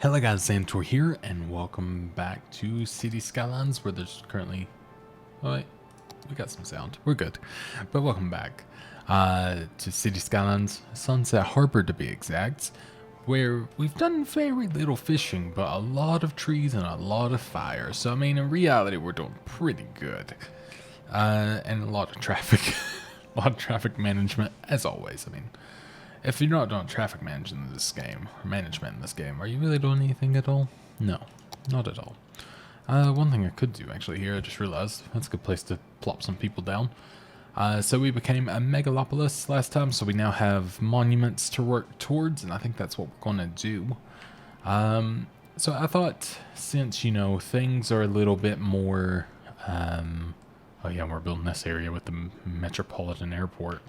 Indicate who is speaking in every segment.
Speaker 1: Hello guys, Zanitor here, and welcome back to City Skylines, where there's currently... Oh wait, we got some sound. We're good. But welcome back to City Skylines, Sunset Harbor to be exact, where we've done very little fishing, but a lot of trees and a lot of fire. So I mean, in reality, we're doing pretty good. And a lot of traffic. A lot of traffic management, as always. I mean... If you're not doing traffic management in this game, are you really doing anything at all? No, not at all. One thing I could do actually here, I just realized, that's a good place to plop some people down. So we became a megalopolis last time, so we now have monuments to work towards, and I think that's what we're going to do. So I thought, since, you know, things are a little bit more... oh yeah, we're building this area with the Metropolitan Airport.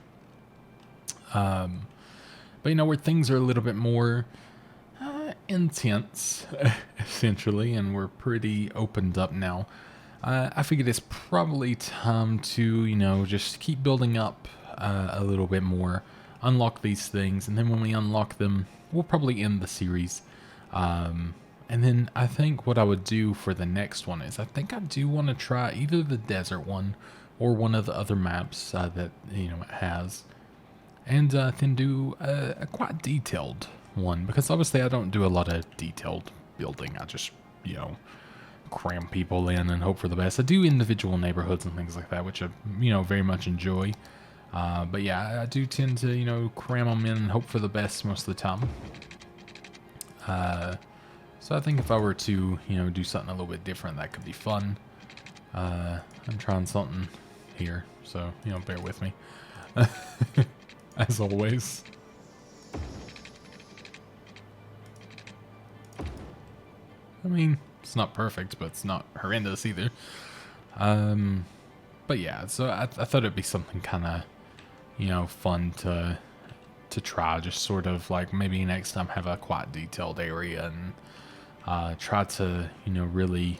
Speaker 1: But, you know, where things are a little bit more intense, essentially, and we're pretty opened up now, I figured it's probably time to, you know, just keep building up a little bit more, unlock these things, and then when we unlock them, we'll probably end the series. And then I think what I would do for the next one is I think I do want to try either the desert one or one of the other maps that, you know, it has. And then do a quite detailed one, because obviously I don't do a lot of detailed building. I just, you know, cram people in and hope for the best. I do individual neighborhoods and things like that, which I, you know, very much enjoy. But yeah, I do tend to, you know, cram them in and hope for the best most of the time. So I think if I were to, you know, do something a little bit different, that could be fun. I'm trying something here, so, you know, bear with me. As always. I mean, it's not perfect, but it's not horrendous either. But yeah, so I thought it'd be something kind of, you know, fun to try. Just sort of like maybe next time have a quite detailed area and try to, you know, really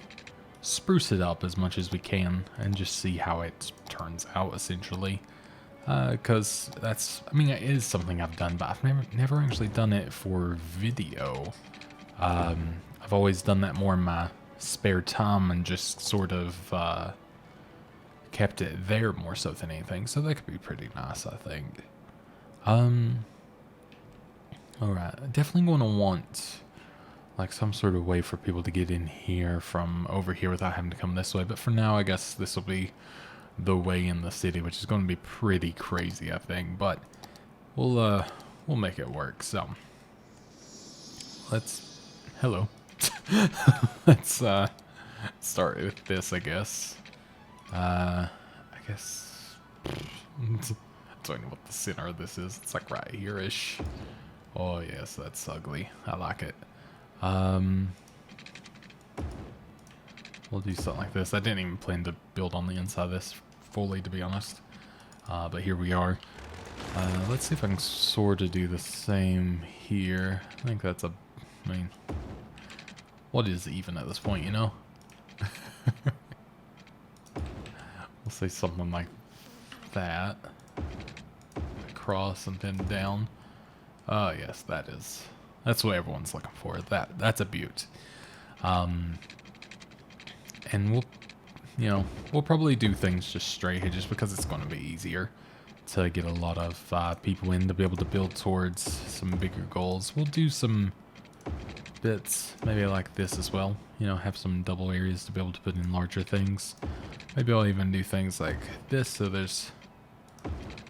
Speaker 1: spruce it up as much as we can and just see how it turns out, essentially. Because that's, I mean, it is something I've done, but I've never actually done it for video. I've always done that more in my spare time and just sort of kept it there more so than anything. So that could be pretty nice, I think. Alright, definitely going to want like some sort of way for people to get in here from over here without having to come this way. But for now, I guess this will be the way in the city, which is going to be pretty crazy, I think, but we'll make it work. So let's let's start with this, I guess. I guess I don't know what the center of this is. It's like right here-ish. Oh yes, that's ugly. I like it. We'll do something like this. I didn't even plan to build on the inside of this fully, to be honest. But here we are. Let's see if I can sort of do the same here. I think that's a... I mean... What is even at this point, you know? We'll say something like that. Across and then down. Oh, yes, that is... That's what everyone's looking for. That's a beaut. And we'll, you know, we'll probably do things just straight here just because it's going to be easier to get a lot of people in to be able to build towards some bigger goals. We'll do some bits, maybe like this as well. You know, have some double areas to be able to put in larger things. Maybe I'll even do things like this so there's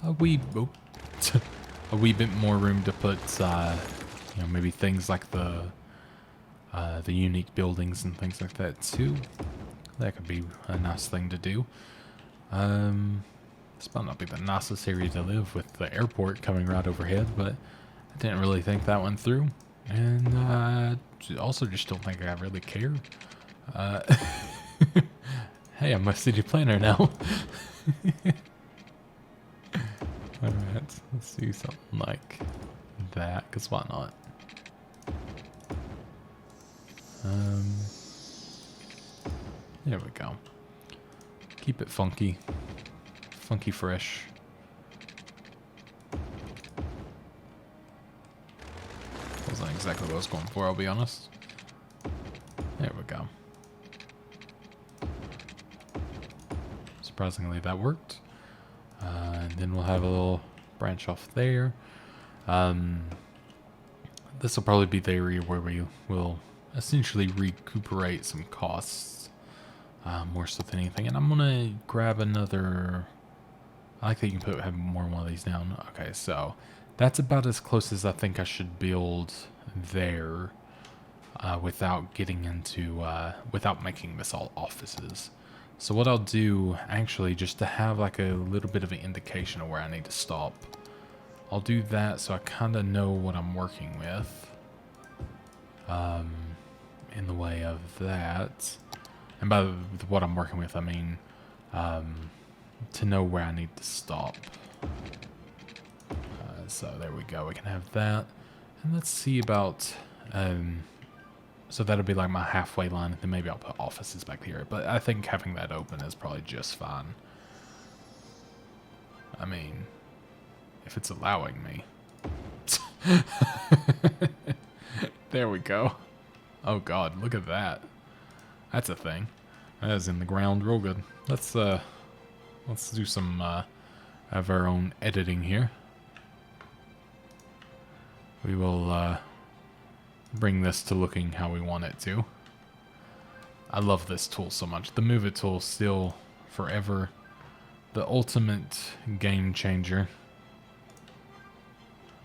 Speaker 1: a wee bit more room to put, you know, maybe things like the unique buildings and things like that too. That could be a nice thing to do. This might not be the nicest area to live with the airport coming right overhead, but I didn't really think that one through. And also just don't think I really care. Hey, I'm a city planner now. Alright, let's do something like that, because why not? There we go. Keep it funky. Funky fresh. Wasn't exactly what I was going for, I'll be honest. There we go. Surprisingly, that worked. And then we'll have a little branch off there. This will probably be the area where we will essentially recuperate some costs, more so than anything. And I'm gonna grab another. I like that you can have more than one of these down. Okay, so that's about as close as I think I should build there, without getting into without making this all offices. So what I'll do, actually, just to have like a little bit of an indication of where I need to stop, I'll do that so I kind of know what I'm working with, in the way of that. And by what I'm working with, I mean to know where I need to stop. So there we go, we can have that. And let's see about, so that'll be like my halfway line, and then maybe I'll put offices back here. But I think having that open is probably just fine. I mean, if it's allowing me. There we go. Oh god, look at that. That's a thing. That is in the ground real good. Let's do some of our own editing here. We will bring this to looking how we want it to. I love this tool so much. The Move It tool still forever the ultimate game changer.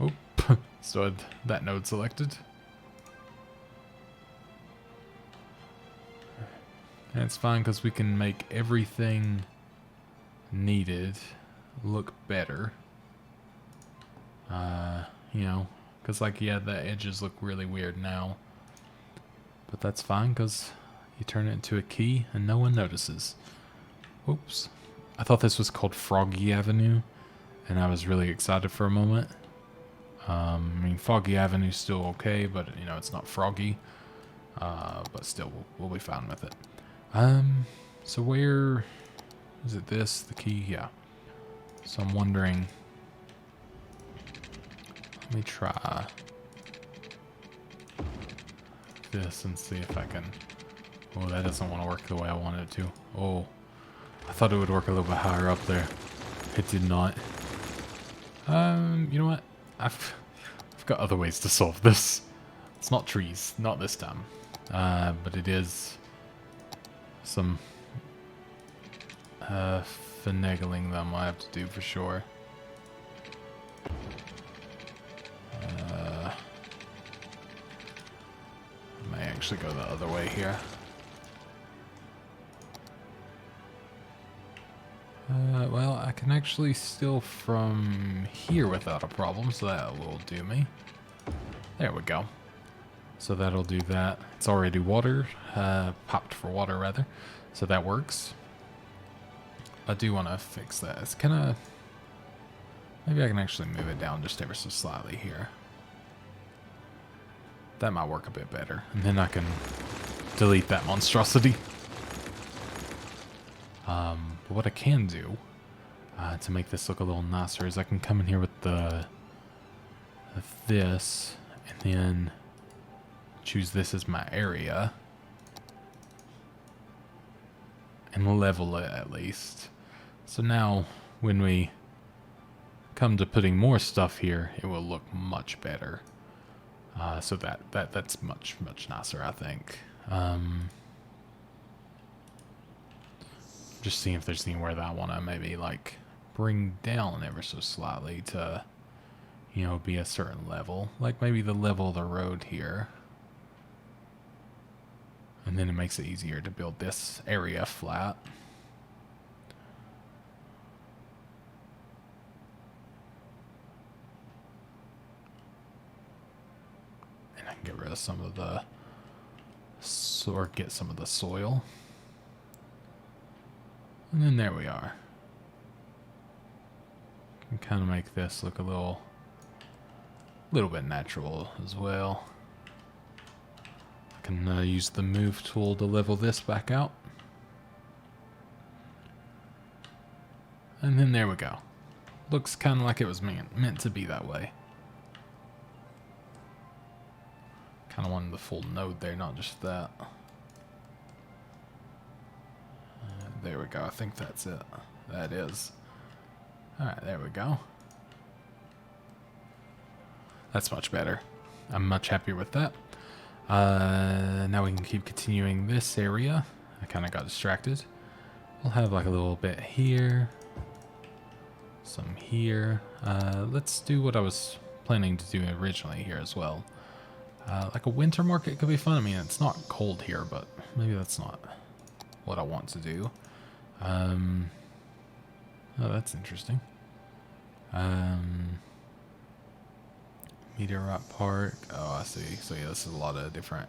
Speaker 1: Oh, still had that node selected. That's fine because we can make everything needed look better. You know, because like, yeah, the edges look really weird now. But that's fine because you turn it into a key and no one notices. Oops. I thought this was called Froggy Avenue, and I was really excited for a moment. I mean, Foggy Avenue's still okay, but, you know, it's not froggy. But still, we'll be fine with it. So where... Is it this? The key? Yeah. So I'm wondering... Let me try this and see if I can... Oh, that doesn't want to work the way I want it to. Oh, I thought it would work a little bit higher up there. It did not. You know what? I've got other ways to solve this. It's not trees, not this time. But it is some finagling them I have to do for sure. I may actually go the other way here. Well, I can actually steal from here without a problem, so that will do me. There we go. So that'll do that. It's already water, popped for water rather, so that works. I do want to fix that. It's kind of... Maybe I can actually move it down just ever so slightly here. That might work a bit better. And then I can delete that monstrosity. But what I can do to make this look a little nicer is I can come in here with this and then choose this as my area and level it at least. So now when we come to putting more stuff here, it will look much better. So that's much nicer, I think. Just seeing if there's anywhere that I want to maybe like bring down ever so slightly to, you know, be a certain level. Like maybe the level of the road here. And then it makes it easier to build this area flat. And I can get rid of some of the, or get some of the soil. And then there we are. Can kind of make this look a little bit natural as well. I can use the move tool to level this back out. And then there we go. Looks kind of like it was meant to be that way. Kind of wanted the full node there, not just that. there we go. I think that's it. That is. Alright, there we go. That's much better. I'm much happier with that. Now we can keep continuing this area. I kind of got distracted. We'll have like a little bit here. Some here. Let's do what I was planning to do originally here as well. Like a winter market could be fun. I mean, it's not cold here, but maybe that's not what I want to do. Oh, that's interesting. Meteorite Park. Oh, I see. So yeah, this is a lot of different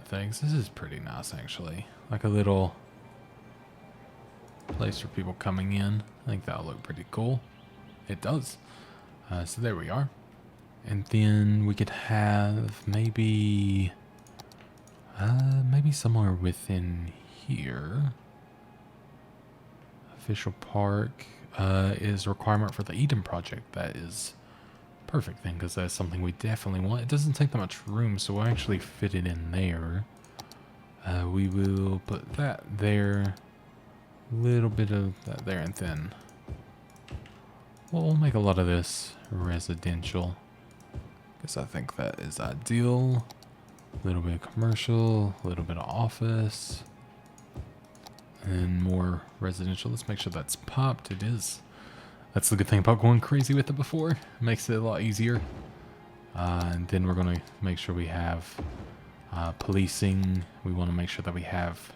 Speaker 1: things. This is pretty nice, actually. Like a little place for people coming in. I think that'll look pretty cool. It does. So there we are. And then we could have maybe somewhere within here. Official Park is a requirement for the Eden project. That is perfect thing, because that's something we definitely want. It doesn't take that much room, so we'll actually fit it in there. We will put that there. A little bit of that there, and then we'll make a lot of this residential, because I think that is ideal. A little bit of commercial, a little bit of office, and more residential. Let's make sure that's popped. It is. That's the good thing about going crazy with it before. It makes it a lot easier. And then we're going to make sure we have policing. We want to make sure that we have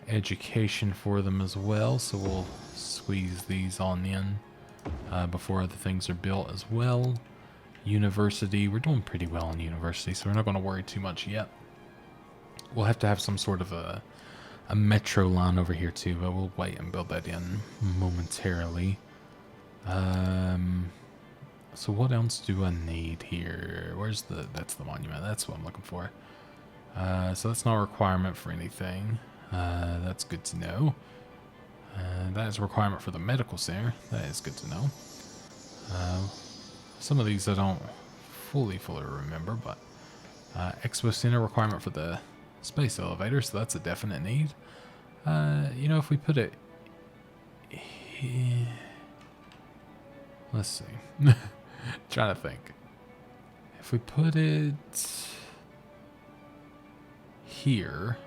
Speaker 1: education for them as well. So we'll squeeze these on in before other things are built as well. University. We're doing pretty well in university, so we're not going to worry too much yet. We'll have to have some sort of a metro line over here too, but we'll wait and build that in momentarily. So what else do I need here? Where's that's the monument. That's what I'm looking for. So that's not a requirement for anything. That's good to know. That is a requirement for the medical center. That is good to know. Some of these I don't fully remember, but Expo Center requirement for the space elevator, so that's a definite need. You know, if we put it here, let's see. Trying to think. If we put it here,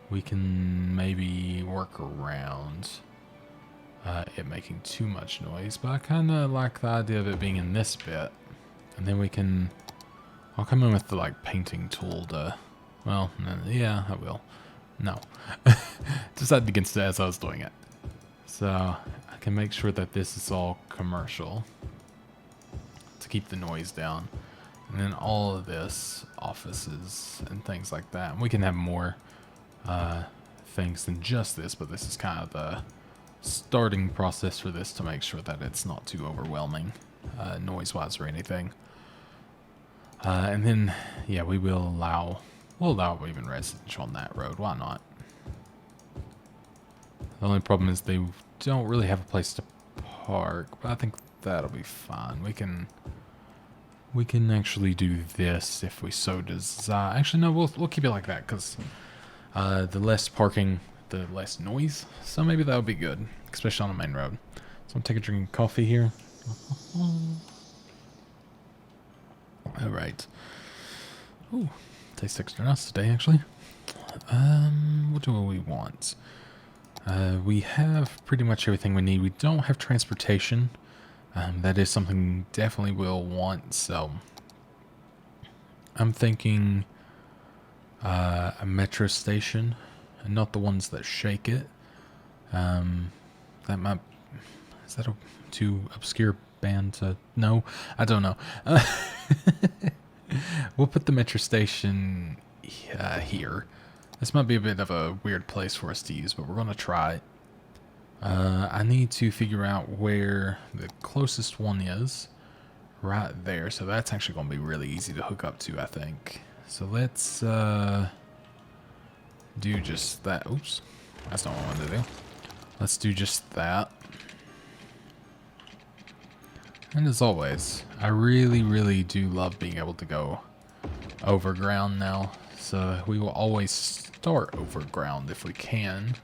Speaker 1: we can maybe work around it making too much noise, but I kind of like the idea of it being in this bit, and then we can, I'll come in with the like painting tool to, well, yeah, I will. No. Decided against it as I was doing it. So I can make sure that this is all commercial to keep the noise down. And then all of this, offices and things like that. And we can have more things than just this, but this is kind of the starting process for this to make sure that it's not too overwhelming noise-wise or anything. And then, yeah, we'll allow even residential on that road. Why not? The only problem is they don't really have a place to park, but I think that'll be fine. We can actually do this if we so desire. Actually, no, we'll keep it like that, because the less parking, the less noise. So maybe that'll be good, especially on a main road. So I'm taking a drink of coffee here. All right. Ooh, tastes extra nice today, actually. What do we want? We have pretty much everything we need. We don't have transportation. That is something definitely we'll want, so I'm thinking a metro station, and not the ones that shake it. That might, is that a too obscure band to know? I don't know. We'll put the metro station here. This might be a bit of a weird place for us to use, but we're going to try it. I need to figure out where the closest one is. Right there. So that's actually going to be really easy to hook up to, I think. So let's do just that. Oops. That's not what I wanted to do. Let's do just that. And as always, I really, really do love being able to go overground now. So we will always start overground if we can.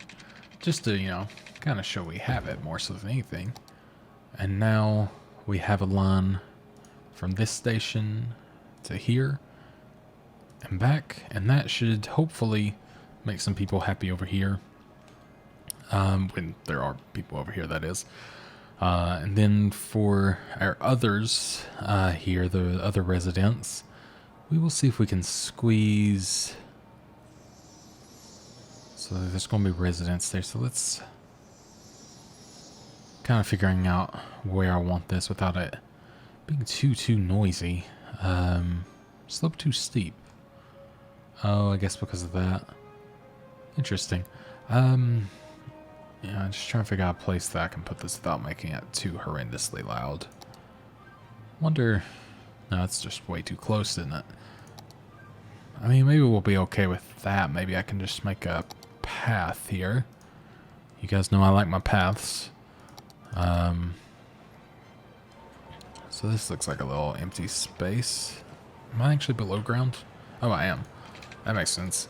Speaker 1: Just to, you know, kind of show we have it more so than anything. And now we have a line from this station to here and back. And that should hopefully make some people happy over here. When there are people over here, that is. And then for our others here, the other residents, we will see if we can squeeze. So there's going to be residents there. So let's kind of figuring out where I want this without it being too noisy. Slope too steep. Oh, I guess because of that. Interesting. Yeah, I'm just trying to figure out a place that I can put this without making it too horrendously loud. Wonder... No, it's just way too close, isn't it? I mean, maybe we'll be okay with that. Maybe I can just make a path here. You guys know I like my paths. So this looks like a little empty space. Am I actually below ground? Oh, I am. That makes sense.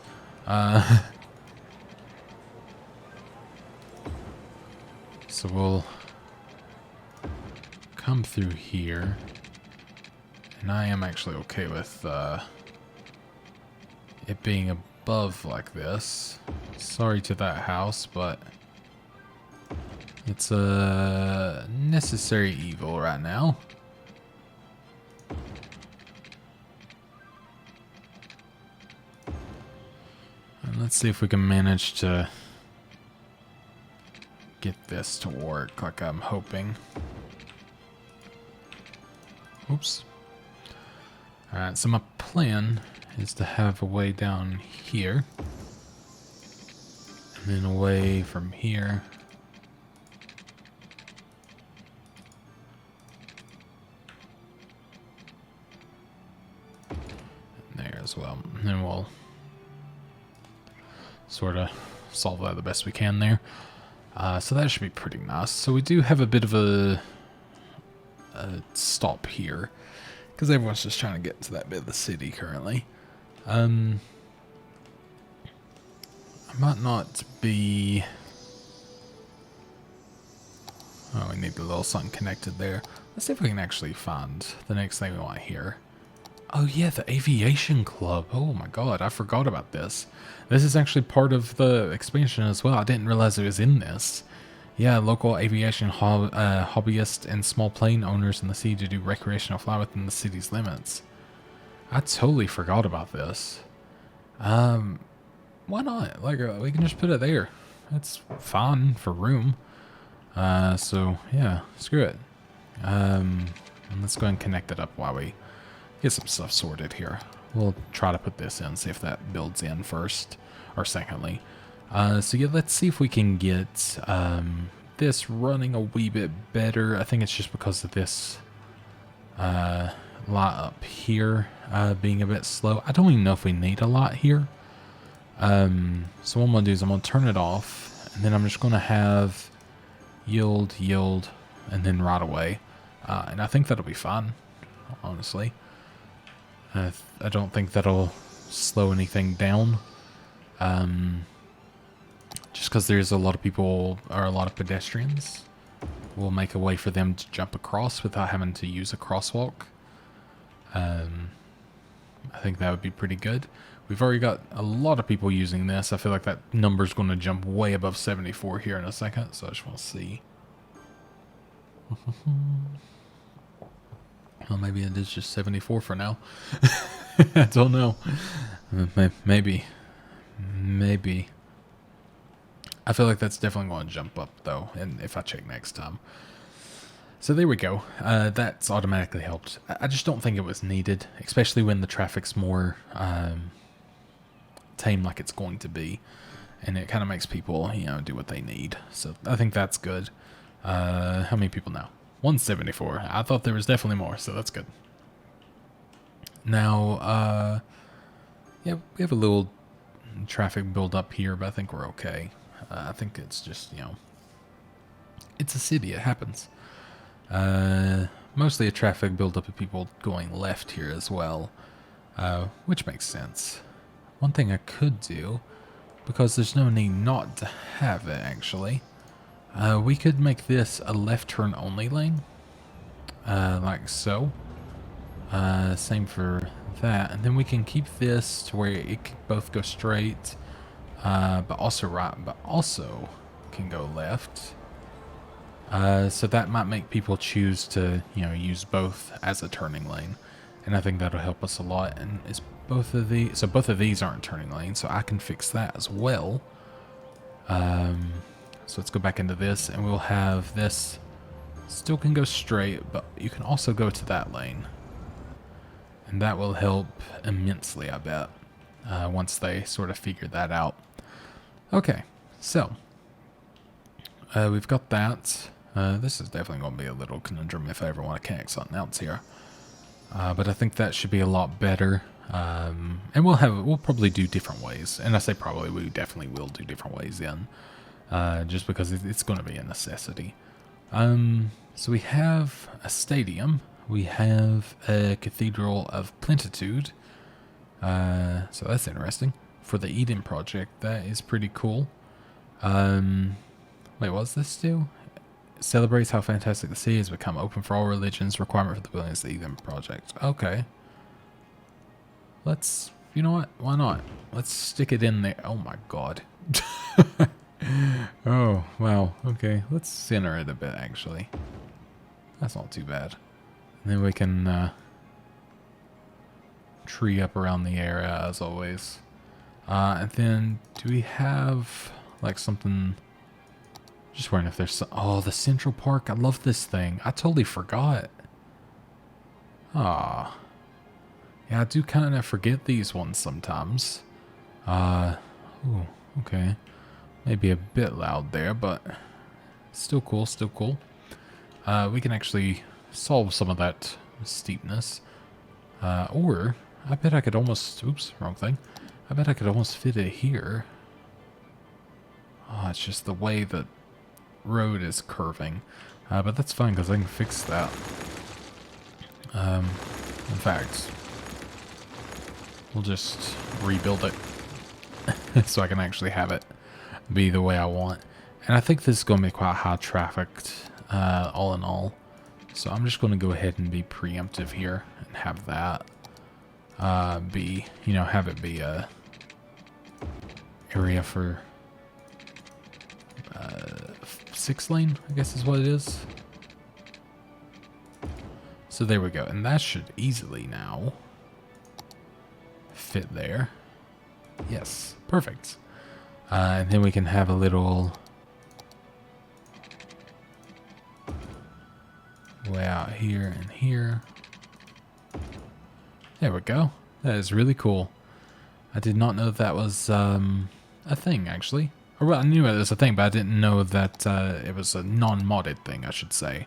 Speaker 1: So we'll come through here. And I am actually okay with it being above like this. Sorry to that house, but it's a necessary evil right now. And let's see if we can manage to get this to work like I'm hoping. Oops. Alright, so my plan is to have a way down here. And then away from here. And there as well. And then we'll sort of solve that the best we can there. So that should be pretty nice. So we do have a bit of a stop here. Because everyone's just trying to get to that bit of the city currently. I might not be... Oh, we need a little something connected there. Let's see if we can actually find the next thing we want here. Oh yeah, the aviation club. Oh my god, I forgot about this. This is actually part of the expansion as well. I didn't realize it was in this. Yeah, local aviation hobbyists and small plane owners in the city to do recreational fly within the city's limits. I totally forgot about this. Why not? Like, we can just put it there. It's fine for room. So, yeah, screw it. And let's go ahead and connect it up while we get some stuff sorted here. We'll try to put this in, see if that builds in first, or secondly. So yeah, let's see if we can get this running a wee bit better. I think it's just because of this lot up here being a bit slow. I don't even know if we need a lot here. So what I'm going to do is I'm going to turn it off, and then I'm just going to have yield, and then right away. And I think that'll be fine, honestly. I don't think that'll slow anything down. Just because there's a lot of people, or a lot of pedestrians, we'll make a way for them to jump across without having to use a crosswalk. I think that would be pretty good. We've already got a lot of people using this. I feel like that number's going to jump way above 74 here in a second, so I just want to see. Well, maybe it is just 74 for now. I don't know. Maybe. I feel like that's definitely going to jump up, though, and if I check next time. So there we go. That's automatically helped. I just don't think it was needed, especially when the traffic's more tame like it's going to be. And it kind of makes people, you know, do what they need. So I think that's good. How many people now? 174. I thought there was definitely more, so that's good. Now, yeah, we have a little traffic build up here, but I think we're okay. I think it's just, you know, it's a city, it happens. Mostly a traffic build up of people going left here as well. which makes sense. One thing I could do, because there's no need not to have it actually, we could make this a left turn only lane, like so. Same for that, and then we can keep this to where it can both go straight, but also right, but also can go left. So that might make people choose to, use both as a turning lane, and I think that'll help us a lot. And it's both of these, so both of these aren't turning lanes, so I can fix that as well. So let's go back into this, and we'll have this still can go straight, but you can also go to that lane. And that will help immensely, I bet, once they sort of figure that out. Okay, so we've got that. This is definitely going to be a little conundrum if I ever want to connect something else here. But I think that should be a lot better. And we'll probably do different ways. And I say probably, we definitely will do different ways then. Just because it's going to be a necessity. So we have a stadium. We have a Cathedral of Plentitude. So that's interesting. For the Eden project, that is pretty cool. Wait, what's this do? It celebrates how fantastic the sea has become, open for all religions, requirement for the building is the Eden project. Okay. Let's, you know what? Why not? Let's stick it in there. Oh my god. Oh, wow. Okay, let's center it a bit, actually. That's not too bad. And then we can tree up around the area as always. And then do we have like something? Just wondering if there's some, oh, the Central Park. I love this thing. I totally forgot. Ah, yeah, I do kind of forget these ones sometimes. Ooh, okay, maybe a bit loud there, but still cool. Still cool. We can actually solve some of that steepness. Or I bet I could almost, oops, wrong thing. I bet I could almost fit it here. Oh, it's just the way the road is curving. But that's fine because I can fix that. In fact, we'll just rebuild it so I can actually have it be the way I want. And I think this is going to be quite high trafficked, all in all. So I'm just going to go ahead and be preemptive here and have that be, have it be a area for 6 lane, I guess is what it is. So there we go. And that should easily now fit there. Yes, perfect. And then we can have a little way out here and here. There we go. That is really cool. I did not know that was a thing, actually. Or, well, I knew it was a thing, but I didn't know that it was a non-modded thing, I should say.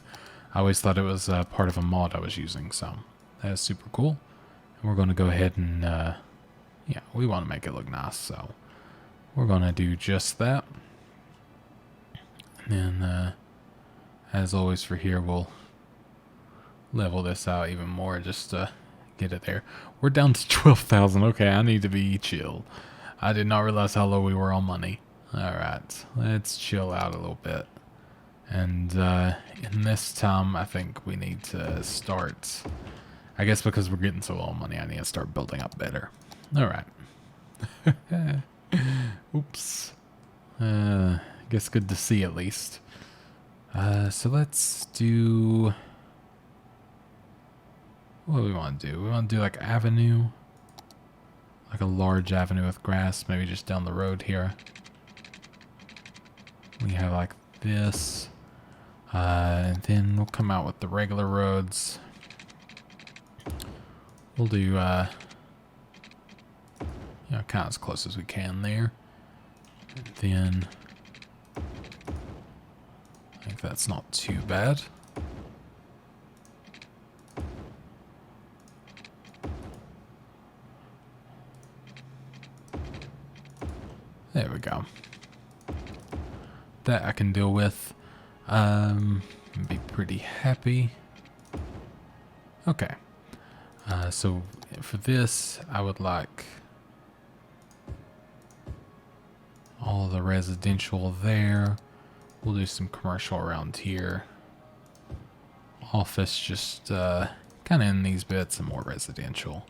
Speaker 1: I always thought it was part of a mod I was using, so that is super cool. And we're going to go ahead and, yeah, we want to make it look nice, so we're going to do just that. And then, as always for here, we'll level this out even more just to get it there. We're down to 12,000. Okay, I need to be chill. I did not realize how low we were on money. Alright, let's chill out a little bit. And in this time, I think we need to start, I guess because we're getting so low on money, I need to start building up better. Alright. Oops. Guess good to see at least. So let's do, what do we want to do? We want to do like avenue, like a large avenue with grass, maybe just down the road here. We have like this, and then we'll come out with the regular roads. We'll do, kind of as close as we can there. And then, I think that's not too bad. There we go. That I can deal with. Be pretty happy. Okay. So For this, I would like all the residential there. We'll do some commercial around here. Office just kind of in these bits and more residential.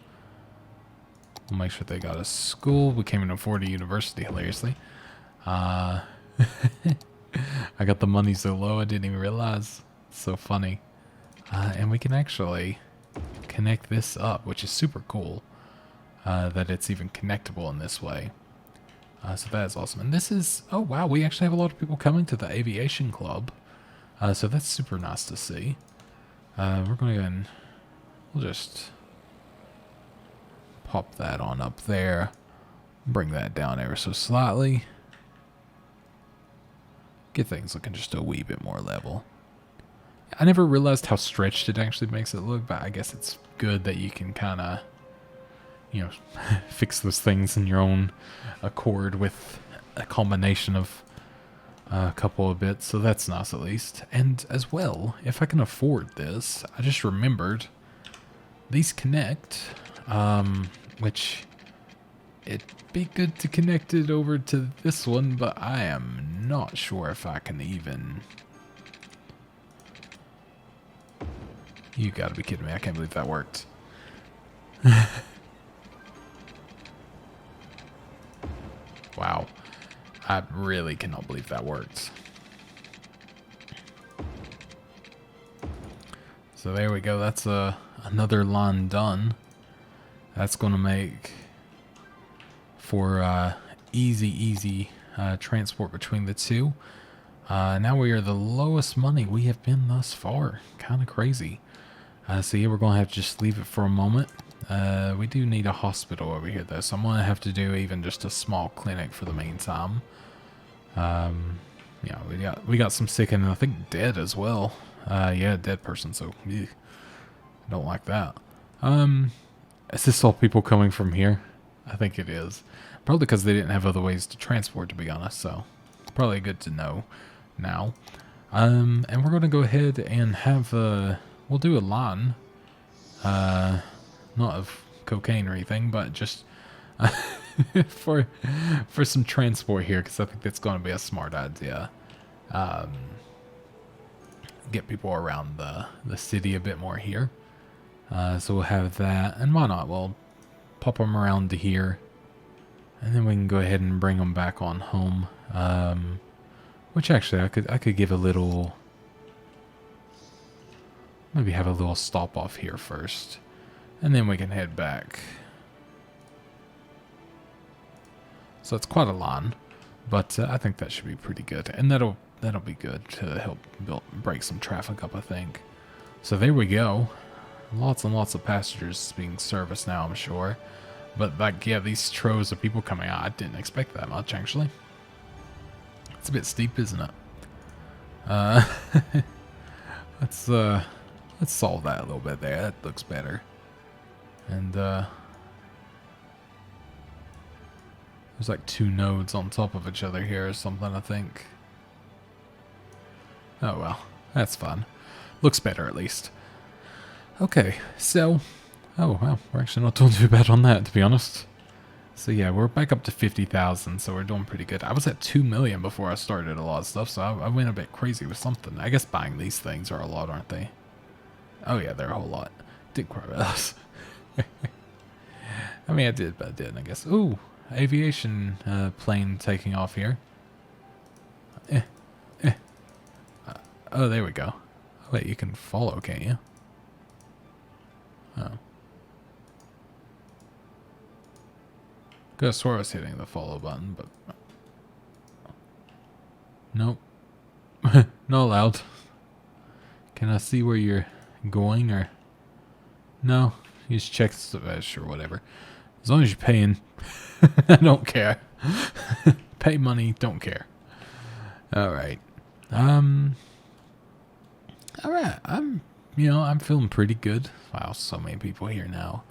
Speaker 1: We'll make sure they got a school. We can't even afford a university, hilariously. I got the money so low I didn't even realize. It's so funny. And we can actually connect this up, which is super cool. That it's even connectable in this way. So that is awesome. And this is, oh wow, we actually have a lot of people coming to the aviation club. So that's super nice to see. We're going to go and we'll just pop that on up there. Bring that down ever so slightly. Get things looking just a wee bit more level. I never realized how stretched it actually makes it look, but I guess it's good that you can kind of, you know, fix those things in your own accord with a combination of a couple of bits, so that's nice at least. And as well, if I can afford this, I just remembered these connect, which it'd be good to connect it over to this one, but I am not sure if I can even... You gotta be kidding me, I can't believe that worked. Wow. I really cannot believe that worked. So there we go. That's another line done. That's going to make for easy transport between the two. Now we are the lowest money we have been thus far. Kind of crazy. So yeah, we're going to have to just leave it for a moment. We do need a hospital over here though, so I'm going to have to do even just a small clinic for the meantime. Yeah, we got some sick and I think dead as well. Yeah, dead person, so I don't like that. Is this all people coming from here? I think it is. Probably because they didn't have other ways to transport, to be honest, so probably good to know now. And we're going to go ahead and have, we'll do a line. Not of cocaine or anything, but just for some transport here, because I think that's going to be a smart idea. Get people around the city a bit more here. So we'll have that, and why not? We'll pop them around to here, and then we can go ahead and bring them back on home. Which actually I could give a little, maybe have a little stop off here first. And then we can head back. So it's quite a line, but I think that should be pretty good. And that'll be good to help break some traffic up, I think. So there we go. Lots and lots of passengers being serviced now, I'm sure. But like, yeah, these troves of people coming out, I didn't expect that much, actually. It's a bit steep, isn't it? Let's solve that a little bit there. That looks better. And there's like two nodes on top of each other here or something, I think. Oh well, that's fun. Looks better at least. Okay, so, oh wow, we're actually not doing too bad on that, to be honest. So yeah, we're back up to 50,000, so we're doing pretty good. I was at 2 million before I started a lot of stuff, so I went a bit crazy with something. I guess buying these things are a lot, aren't they? Oh yeah, they're a whole lot. Didn't quite realize. I mean, I did, but I didn't, I guess. Ooh, aviation plane taking off here. Oh, there we go. Wait, you can follow, can't you? Oh. Could have swore I was hitting the follow button, but... Nope. Not allowed. Can I see where you're going, or... No, you just check, sure, whatever. As long as you're paying, I don't care. Pay money, don't care. Alright. Alright, I'm feeling pretty good. Wow, so many people here now.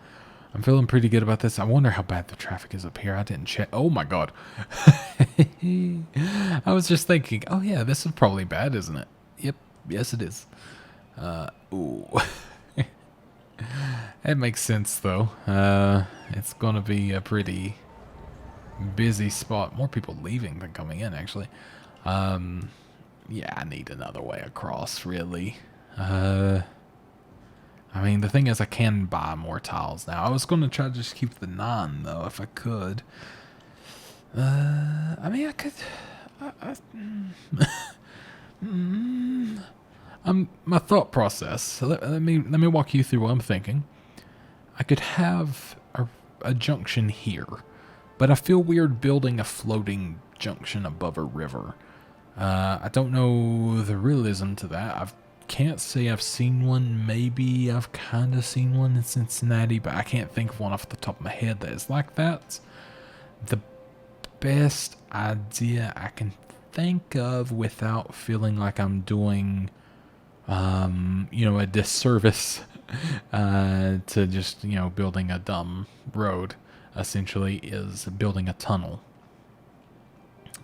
Speaker 1: I'm feeling pretty good about this. I wonder how bad the traffic is up here. I didn't check. Oh my god. I was just thinking, oh yeah, this is probably bad, isn't it? Yep, yes it is. Ooh. It makes sense though. It's gonna be a pretty busy spot. More people leaving than coming in, actually. Yeah, I need another way across, really. I mean, the thing is, I can buy more tiles now. I was going to try to just keep the 9, though, if I could. I mean, I could... my thought process. So let me walk you through what I'm thinking. I could have a junction here, but I feel weird building a floating junction above a river. I don't know the realism to that. I can't say I've seen one. Maybe I've kind of seen one in Cincinnati, but I can't think of one off the top of my head that is like that. The best idea I can think of without feeling like I'm doing, a disservice to just, building a dumb road, essentially, is building a tunnel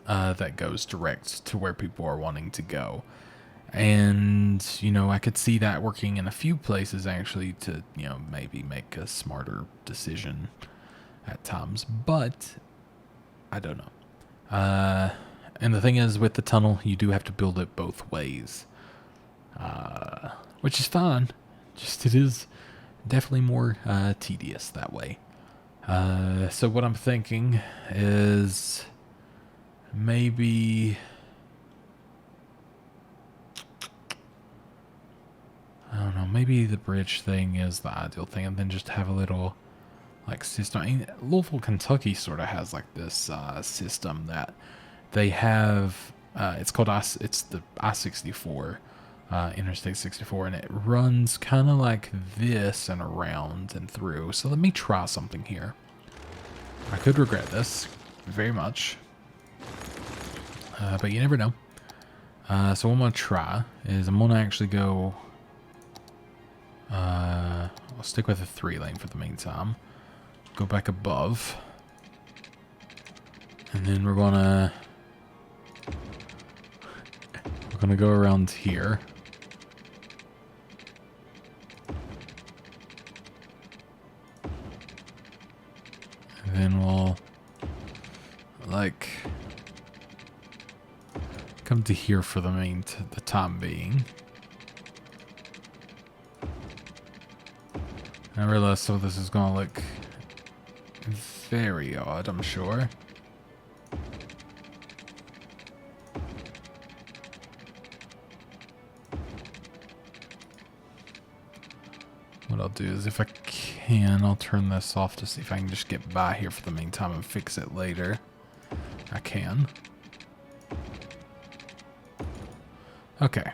Speaker 1: that goes direct to where people are wanting to go. And, I could see that working in a few places, actually, to, maybe make a smarter decision at times. But I don't know. And the thing is, with the tunnel, you do have to build it both ways. Which is fine. Just it is definitely more tedious that way. So what I'm thinking is maybe... I don't know, maybe the bridge thing is the ideal thing, and then just have a little, like, system. I mean, Louisville, Kentucky sort of has, like, this system that they have, it's called it's the I-64, Interstate 64, and it runs kind of like this and around and through. So let me try something here. I could regret this very much, but you never know. So what I'm going to try is I'm going to actually go... I'll stick with a 3-lane for the meantime. Go back above. And then we're gonna go around here. And then we'll like come to here for the time being. I realize some of this is going to look very odd, I'm sure. What I'll do is, if I can, I'll turn this off to see if I can just get by here for the meantime and fix it later. I can. Okay.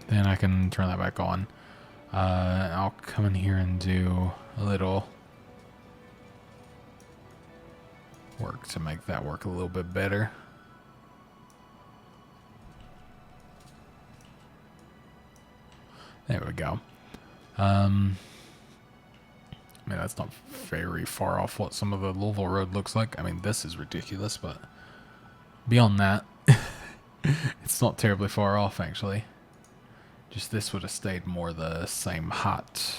Speaker 1: Then I can turn that back on. I'll come in here and do a little work to make that work a little bit better. There we go. I mean, that's not very far off what some of the Louisville Road looks like. I mean, this is ridiculous, but beyond that, it's not terribly far off, actually. Just this would have stayed more the same height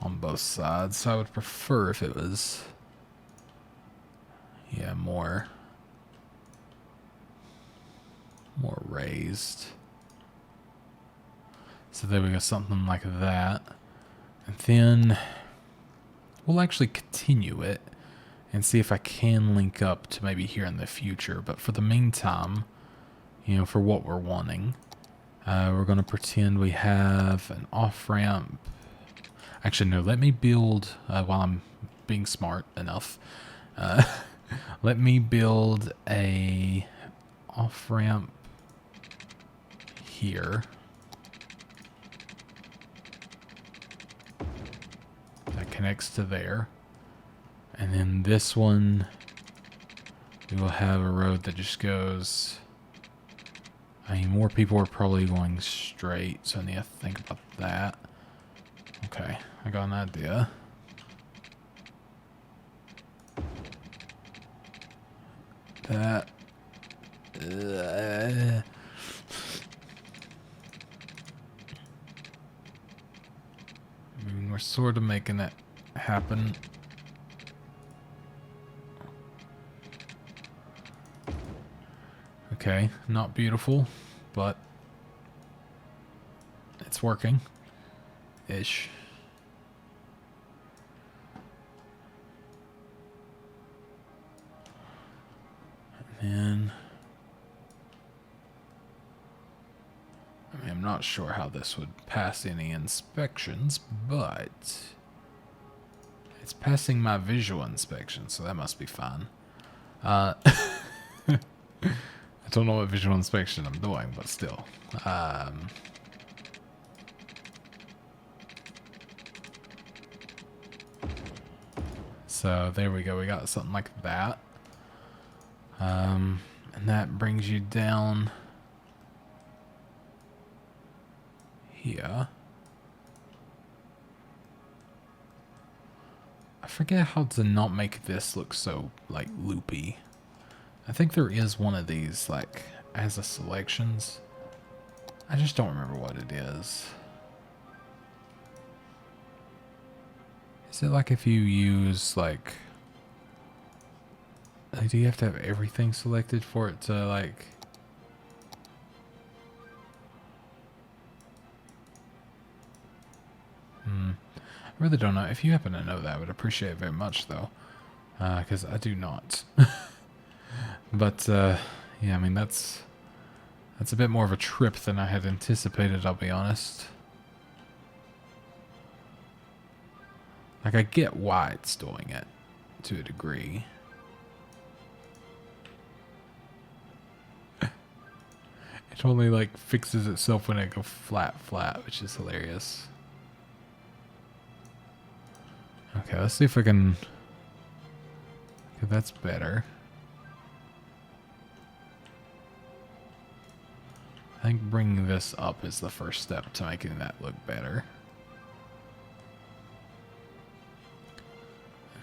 Speaker 1: on both sides. So I would prefer if it was, yeah, more raised. So there we go, something like that. And then we'll actually continue it and see if I can link up to maybe here in the future. But for the meantime, for what we're wanting, we're going to pretend we have an off-ramp. Actually, no, let me build, while I'm being smart enough, let me build a off-ramp here. That connects to there. And then this one, we will have a road that just goes... I mean, more people are probably going straight, so I need to think about that. Okay, I got an idea. That... sort of making it happen. Okay, not beautiful, but it's working. Ish. And I mean, I'm not sure how this would pass any inspections, but it's passing my visual inspection, so that must be fine. I don't know what visual inspection I'm doing, but still. So there we go. We got something like that. And that brings you down here. I forget how to not make this look so, like, loopy. I think there is one of these, like, as a selections. I just don't remember what it is. Is it like if you use, like, do you have to have everything selected for it to, like... I really don't know. If you happen to know that, I would appreciate it very much, though. Because I do not. But, yeah, I mean, that's a bit more of a trip than I had anticipated, I'll be honest. Like, I get why it's doing it, to a degree. It only, like, fixes itself when it goes flat, which is hilarious. Okay, let's see if I can... Okay, that's better. I think bringing this up is the first step to making that look better.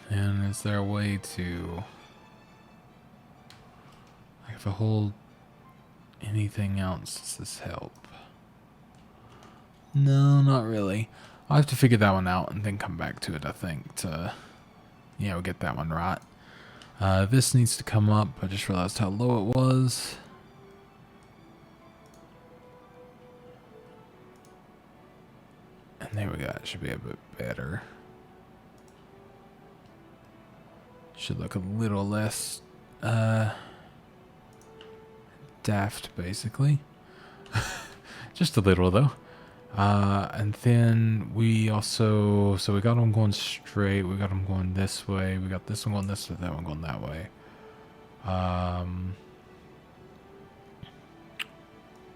Speaker 1: And is there a way to... Like, if I hold anything else, does this help? No, not really. I'll have to figure that one out and then come back to it, I think, to, you know, get that one right. This needs to come up. I just realized how low it was. And there we go. It should be a bit better. Should look a little less daft, basically. Just a little, though. And then we also, so we got them going straight, we got them going this way, we got this one going this way, that one going that way. I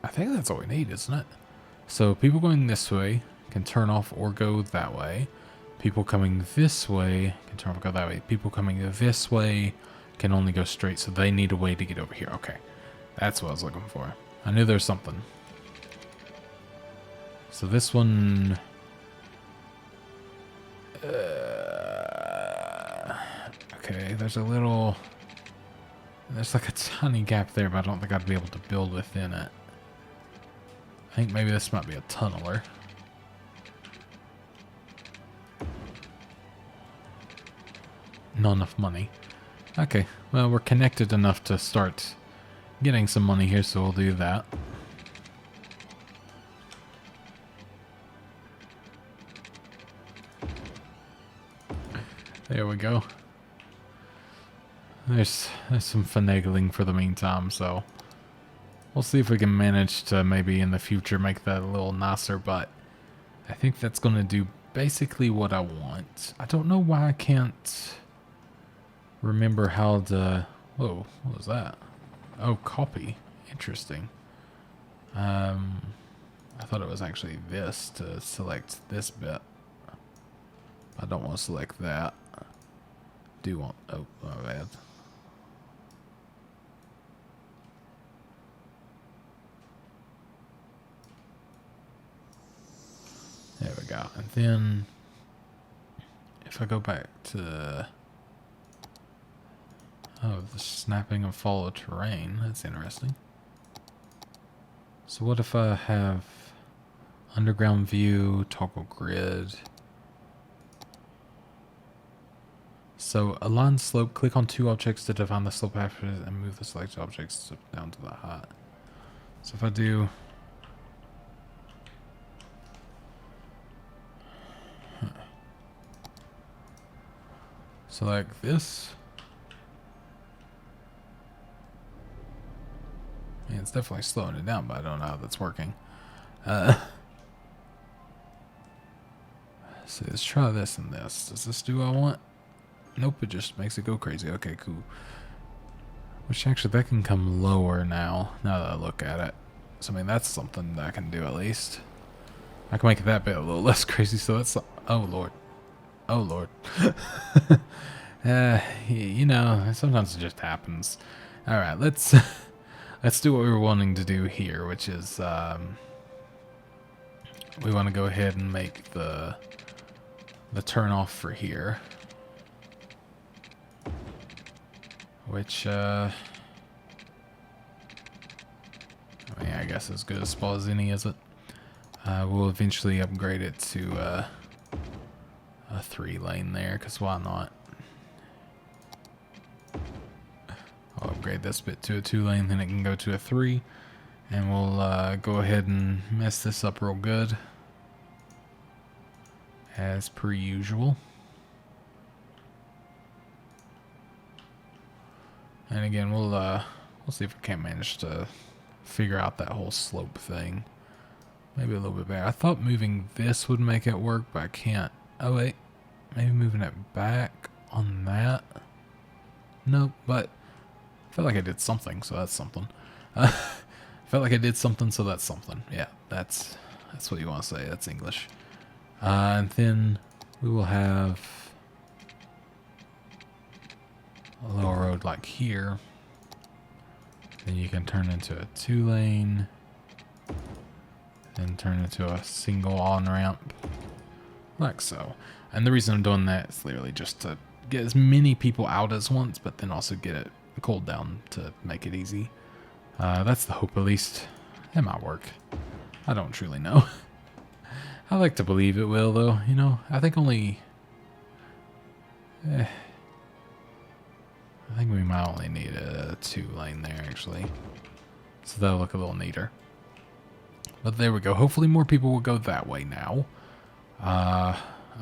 Speaker 1: think that's all we need, isn't it? So people going this way can turn off or go that way. People coming this way can turn off or go that way. People coming this way can only go straight, so they need a way to get over here. Okay, that's what I was looking for. I knew there was something. So this one... okay, there's a little... There's like a tiny gap there, but I don't think I'd be able to build within it. I think maybe this might be a tunneler. Not enough money. Okay, well, we're connected enough to start getting some money here, so we'll do that. There we go. There's some finagling for the meantime, so we'll see if we can manage to maybe in the future make that a little nicer, but I think that's going to do basically what I want. I don't know why I can't remember how to... Whoa, what was that? Oh, copy. Interesting. I thought it was actually this to select this bit. I don't want to select that. Do want... Oh, my bad. There we go. And then if I go back to... Oh, the snapping and follow terrain. That's interesting. So what if I have underground view, toggle grid, So align slope, click on two objects to define the slope axis and move the selected objects down to the height. So if I do... So like this... I mean, it's definitely slowing it down, but I don't know how that's working. So let's try this and this. Does this do what I want? Nope, it just makes it go crazy. Okay, cool. Which actually, that can come lower now that I look at it. So, I mean, that's something that I can do at least. I can make that bit a little less crazy, so that's... Oh, Lord. Oh, Lord. You know, sometimes it just happens. Alright, let's... let's do what we were wanting to do here, which is... we want to go ahead and make the turn off for here. Which, I mean, I guess as good a spot as any, is it? We'll eventually upgrade it to a 3-lane there, because why not? I'll upgrade this bit to a 2-lane, then it can go to a 3. And we'll go ahead and mess this up real good. As per usual. And again, we'll see if we can't manage to figure out that whole slope thing. Maybe a little bit better. I thought moving this would make it work, but I can't. Oh wait, maybe moving it back on that. Nope, but I felt like I did something, so that's something. I felt like I did something, so that's something. Yeah, that's what you want to say. That's English. And then we will have a little road like here. Then you can turn into a 2-lane. Then turn into a single on-ramp. Like so. And the reason I'm doing that is literally just to get as many people out as once, but then also get it cooled down to make it easy. That's the hope, at least. It might work. I don't truly know. I like to believe it will, though. You know, I think only... I think we might only need a 2-lane there, actually. So that'll look a little neater. But there we go. Hopefully more people will go that way now. I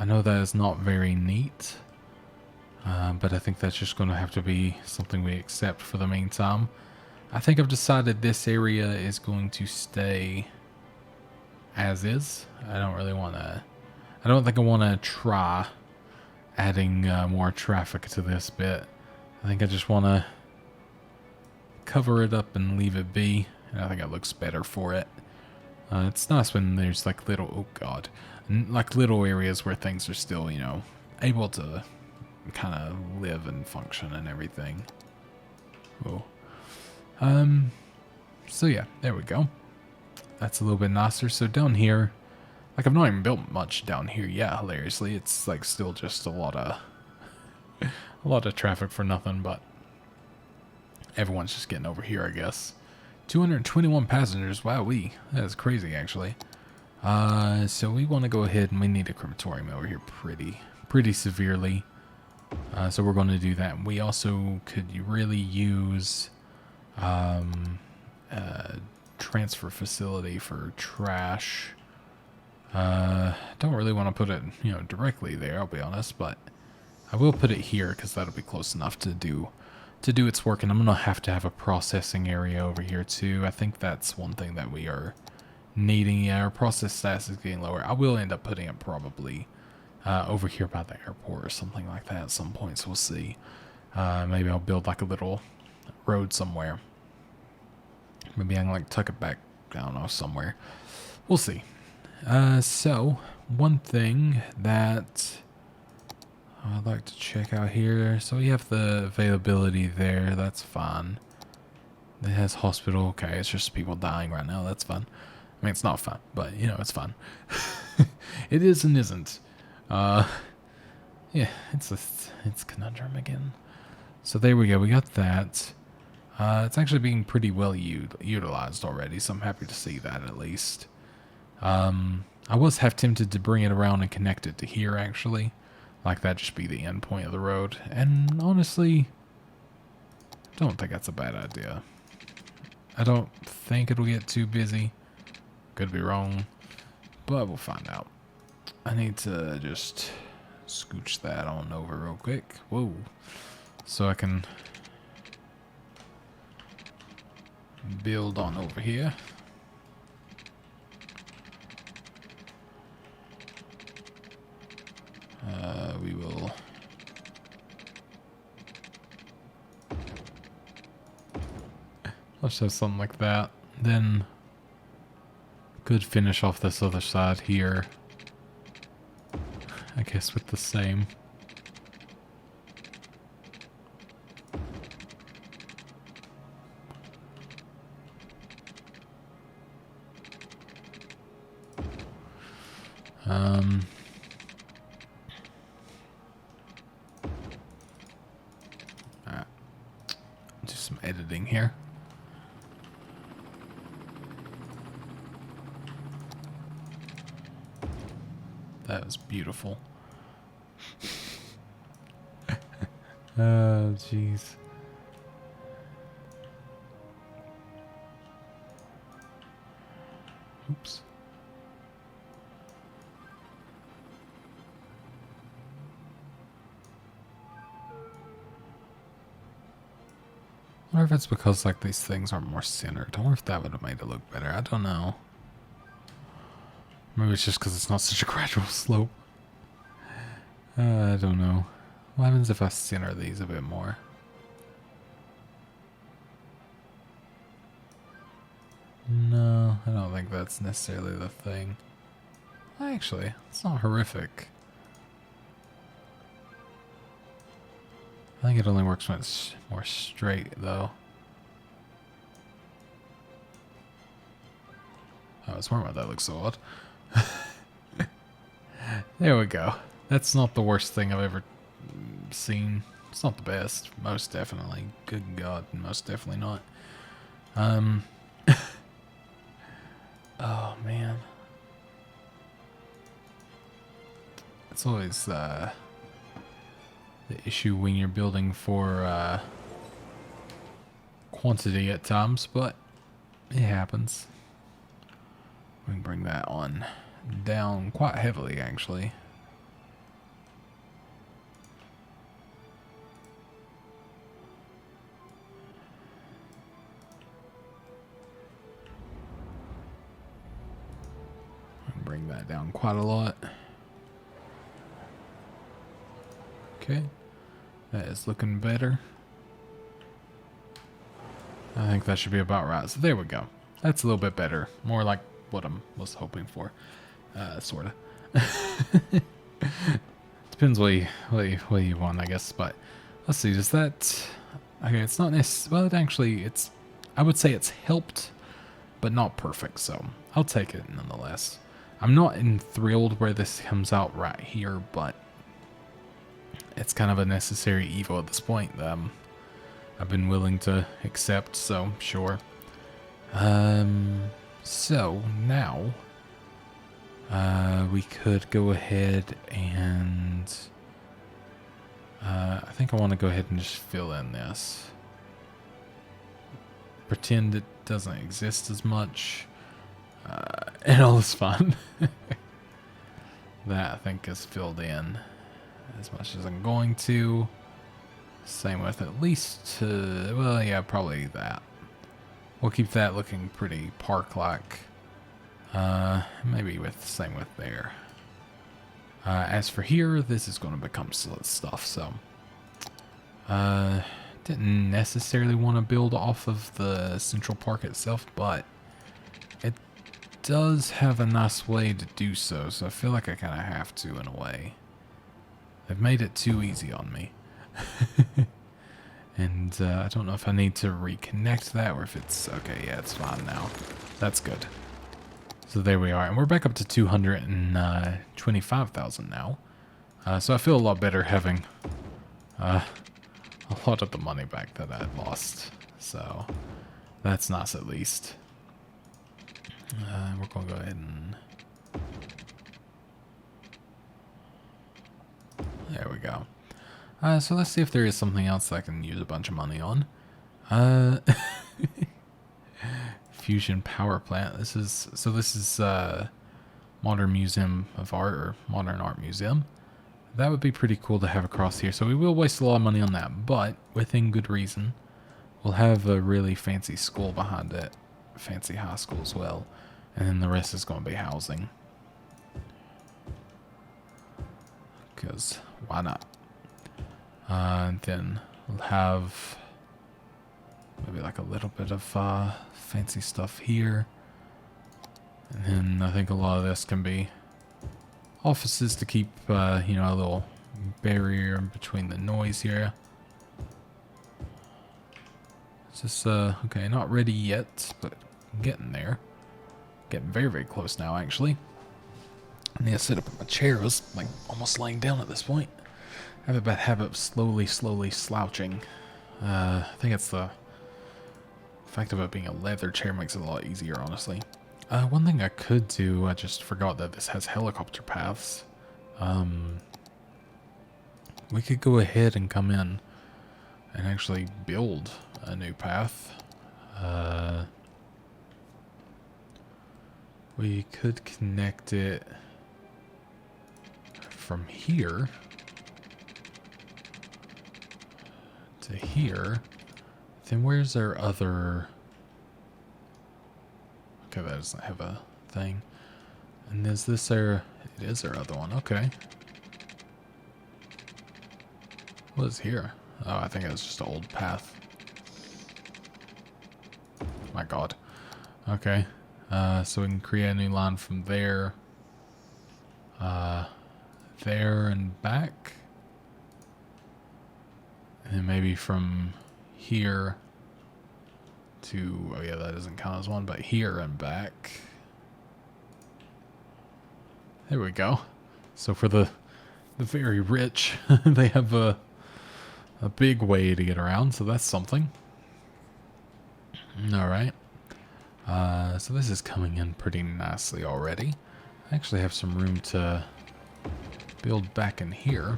Speaker 1: know that is not very neat. But I think that's just going to have to be something we accept for the meantime. I think I've decided this area is going to stay as is. I don't really want to... I don't think I want to try adding more traffic to this bit. I think I just want to cover it up and leave it be. And I think it looks better for it. It's nice when there's like little... Oh god. Like little areas where things are still, you know, able to kind of live and function and everything. Oh. So yeah, there we go. That's a little bit nicer. So down here, like I've not even built much down here yet, hilariously. It's like still just a lot of traffic for nothing, but everyone's just getting over here, I guess. 221 passengers, wowee. That is crazy, actually. So we want to go ahead and we need a crematorium over here pretty severely. So we're going to do that. We also could really use transfer facility for trash. Don't really want to put it, you know, directly there, I'll be honest, but I will put it here because that'll be close enough to do its work. And I'm gonna have to have a processing area over here too. I think that's one thing that we are needing. Yeah, our process status is getting lower. I will end up putting it probably over here by the airport or something like that at some point, so we'll see. Maybe I'll build like a little road somewhere. Maybe I can like tuck it back, I don't know, somewhere. We'll see. So one thing that I'd like to check out here. So we have the availability there. That's fine. It has hospital. Okay, it's just people dying right now. That's fun. I mean, it's not fun, but you know, it's fun. It is and isn't. Yeah, it's conundrum again. So there we go. We got that. It's actually being pretty well utilized already, so I'm happy to see that at least. I was half tempted to bring it around and connect it to here, actually. like that just be the end point of the road. And honestly, don't think that's a bad idea. I don't think it'll get too busy. Could be wrong, but we'll find out. I need to just scooch that on over real quick. Whoa. So I can build on over here. We will let's have something like that. Then could finish off this other side here. I guess with the same. Alright. Do some editing here. That was beautiful. Oh, jeez. Oops. I wonder if it's because like these things are more centered. I wonder if that would have made it look better. I don't know. Maybe it's just because it's not such a gradual slope. I don't know. What happens if I center these a bit more? No, I don't think that's necessarily the thing. Actually, it's not horrific. I think it only works when it's more straight, though. I was wondering why that looks so odd. There we go. That's not the worst thing I've ever seen. It's not the best, most definitely. Good God, most definitely not. Oh man, it's always the issue when you're building for quantity at times, but it happens. We can bring that on down quite heavily, actually. Bring that down quite a lot. Okay, that is looking better. I think that should be about right. So there we go. That's a little bit better. More like what I was hoping for. Sorta. Depends what you want, I guess. But let's see. Does that? Okay, it's not necessarily. Well, it actually, it's. I would say it's helped, but not perfect. So I'll take it nonetheless. I'm not enthralled where this comes out right here, but it's kind of a necessary evil at this point. I've been willing to accept, so sure. So now we could go ahead and I think I want to go ahead and just fill in this. Pretend it doesn't exist as much. And all is fun. That I think is filled in as much as I'm going to. Same with at least, well, yeah, probably that. We'll keep that looking pretty park-like. Maybe with same with there. As for here, this is going to become stuff. So, didn't necessarily want to build off of the central park itself, but it does have a nice way to do so, so I feel like I kind of have to in a way. They've made it too easy on me. And I don't know if I need to reconnect that or if it's... Okay, yeah, it's fine now. That's good. So there we are. And we're back up to 225,000 now. So I feel a lot better having a lot of the money back that I'd lost. So that's nice at least. We're going to go ahead and... There we go. So let's see if there is something else I can use a bunch of money on. Uh, Fusion power plant. This is Modern Museum of Art, or Modern Art Museum. That would be pretty cool to have across here. So we will waste a lot of money on that, but within good reason. We'll have a really fancy school behind it. Fancy high school as well. And then the rest is going to be housing. Because why not? And then we'll have maybe like a little bit of fancy stuff here. And then I think a lot of this can be offices to keep, you know, a little barrier between the noise here. It's just, okay, not ready yet, but getting there. Getting very, very close now, actually. I need to sit up in my chair. I was, like, almost laying down at this point. I have a bad habit of slowly slouching. I think it's the fact of it being a leather chair makes it a lot easier, honestly. One thing I could do, I just forgot that this has helicopter paths. We could go ahead and come in and actually build a new path. We could connect it from here to here. Then where's our other... Okay, that doesn't have a thing. And is this our... It is our other one, okay. What is here? Oh, I think it was just an old path. My god. Okay. So we can create a new line from there. There and back. And then maybe from here to... Oh yeah, that doesn't count as one, but here and back. There we go. So for the very rich, they have a big way to get around, so that's something. Alright. So this is coming in pretty nicely already. I actually have some room to build back in here.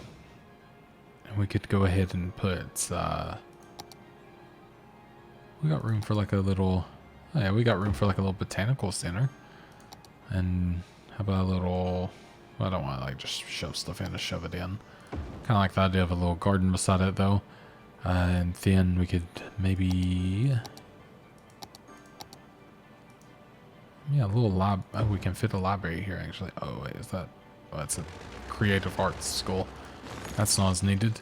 Speaker 1: And we could go ahead and put... we got room for like a little... Oh yeah, we got room for like a little botanical center. And how about a little... Well, I don't want to like just shove stuff in to shove it in. Kind of like the idea of a little garden beside it though. And then we could maybe... Yeah, a little lab. Oh, we can fit a library here actually. Oh wait, is that... Oh, that's a creative arts school. That's not as needed.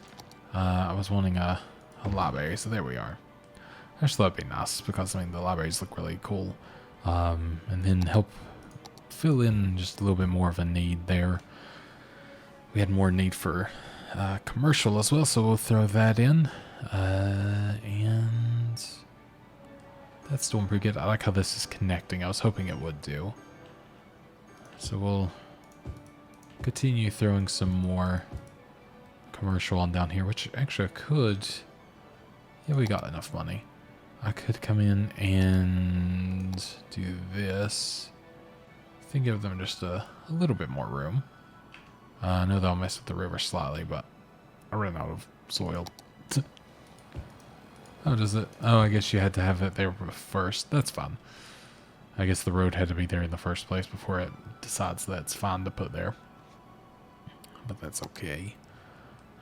Speaker 1: I was wanting a library, so there we are. I just thought it'd be nice because, I mean, the libraries look really cool. And then help fill in just a little bit more of a need there. We had more need for commercial as well, so we'll throw that in. And that's doing pretty good. I like how this is connecting. I was hoping it would do. So we'll continue throwing some more commercial on down here, which actually I could... Yeah, we got enough money. I could come in and do this. I think give them just a little bit more room. I know they'll mess with the river slightly, but I ran out of soil. How does it? Oh, I guess you had to have it there first. That's fine. I guess the road had to be there in the first place before it decides that it's fine to put there. But that's okay.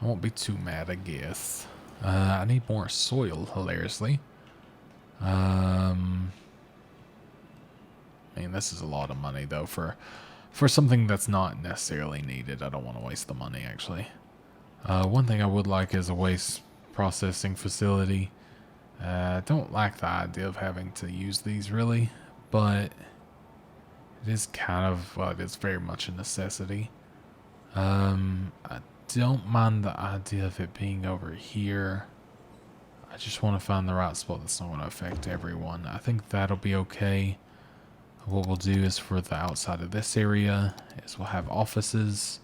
Speaker 1: I won't be too mad, I guess. I need more soil, hilariously. I mean, this is a lot of money, though, for something that's not necessarily needed. I don't want to waste the money, actually. One thing I would like is a waste processing facility. I don't like the idea of having to use these, really, but it is kind of, well, it is very much a necessity. I don't mind the idea of it being over here. I just want to find the right spot that's not going to affect everyone. I think that'll be okay. What we'll do is for the outside of this area is we'll have offices.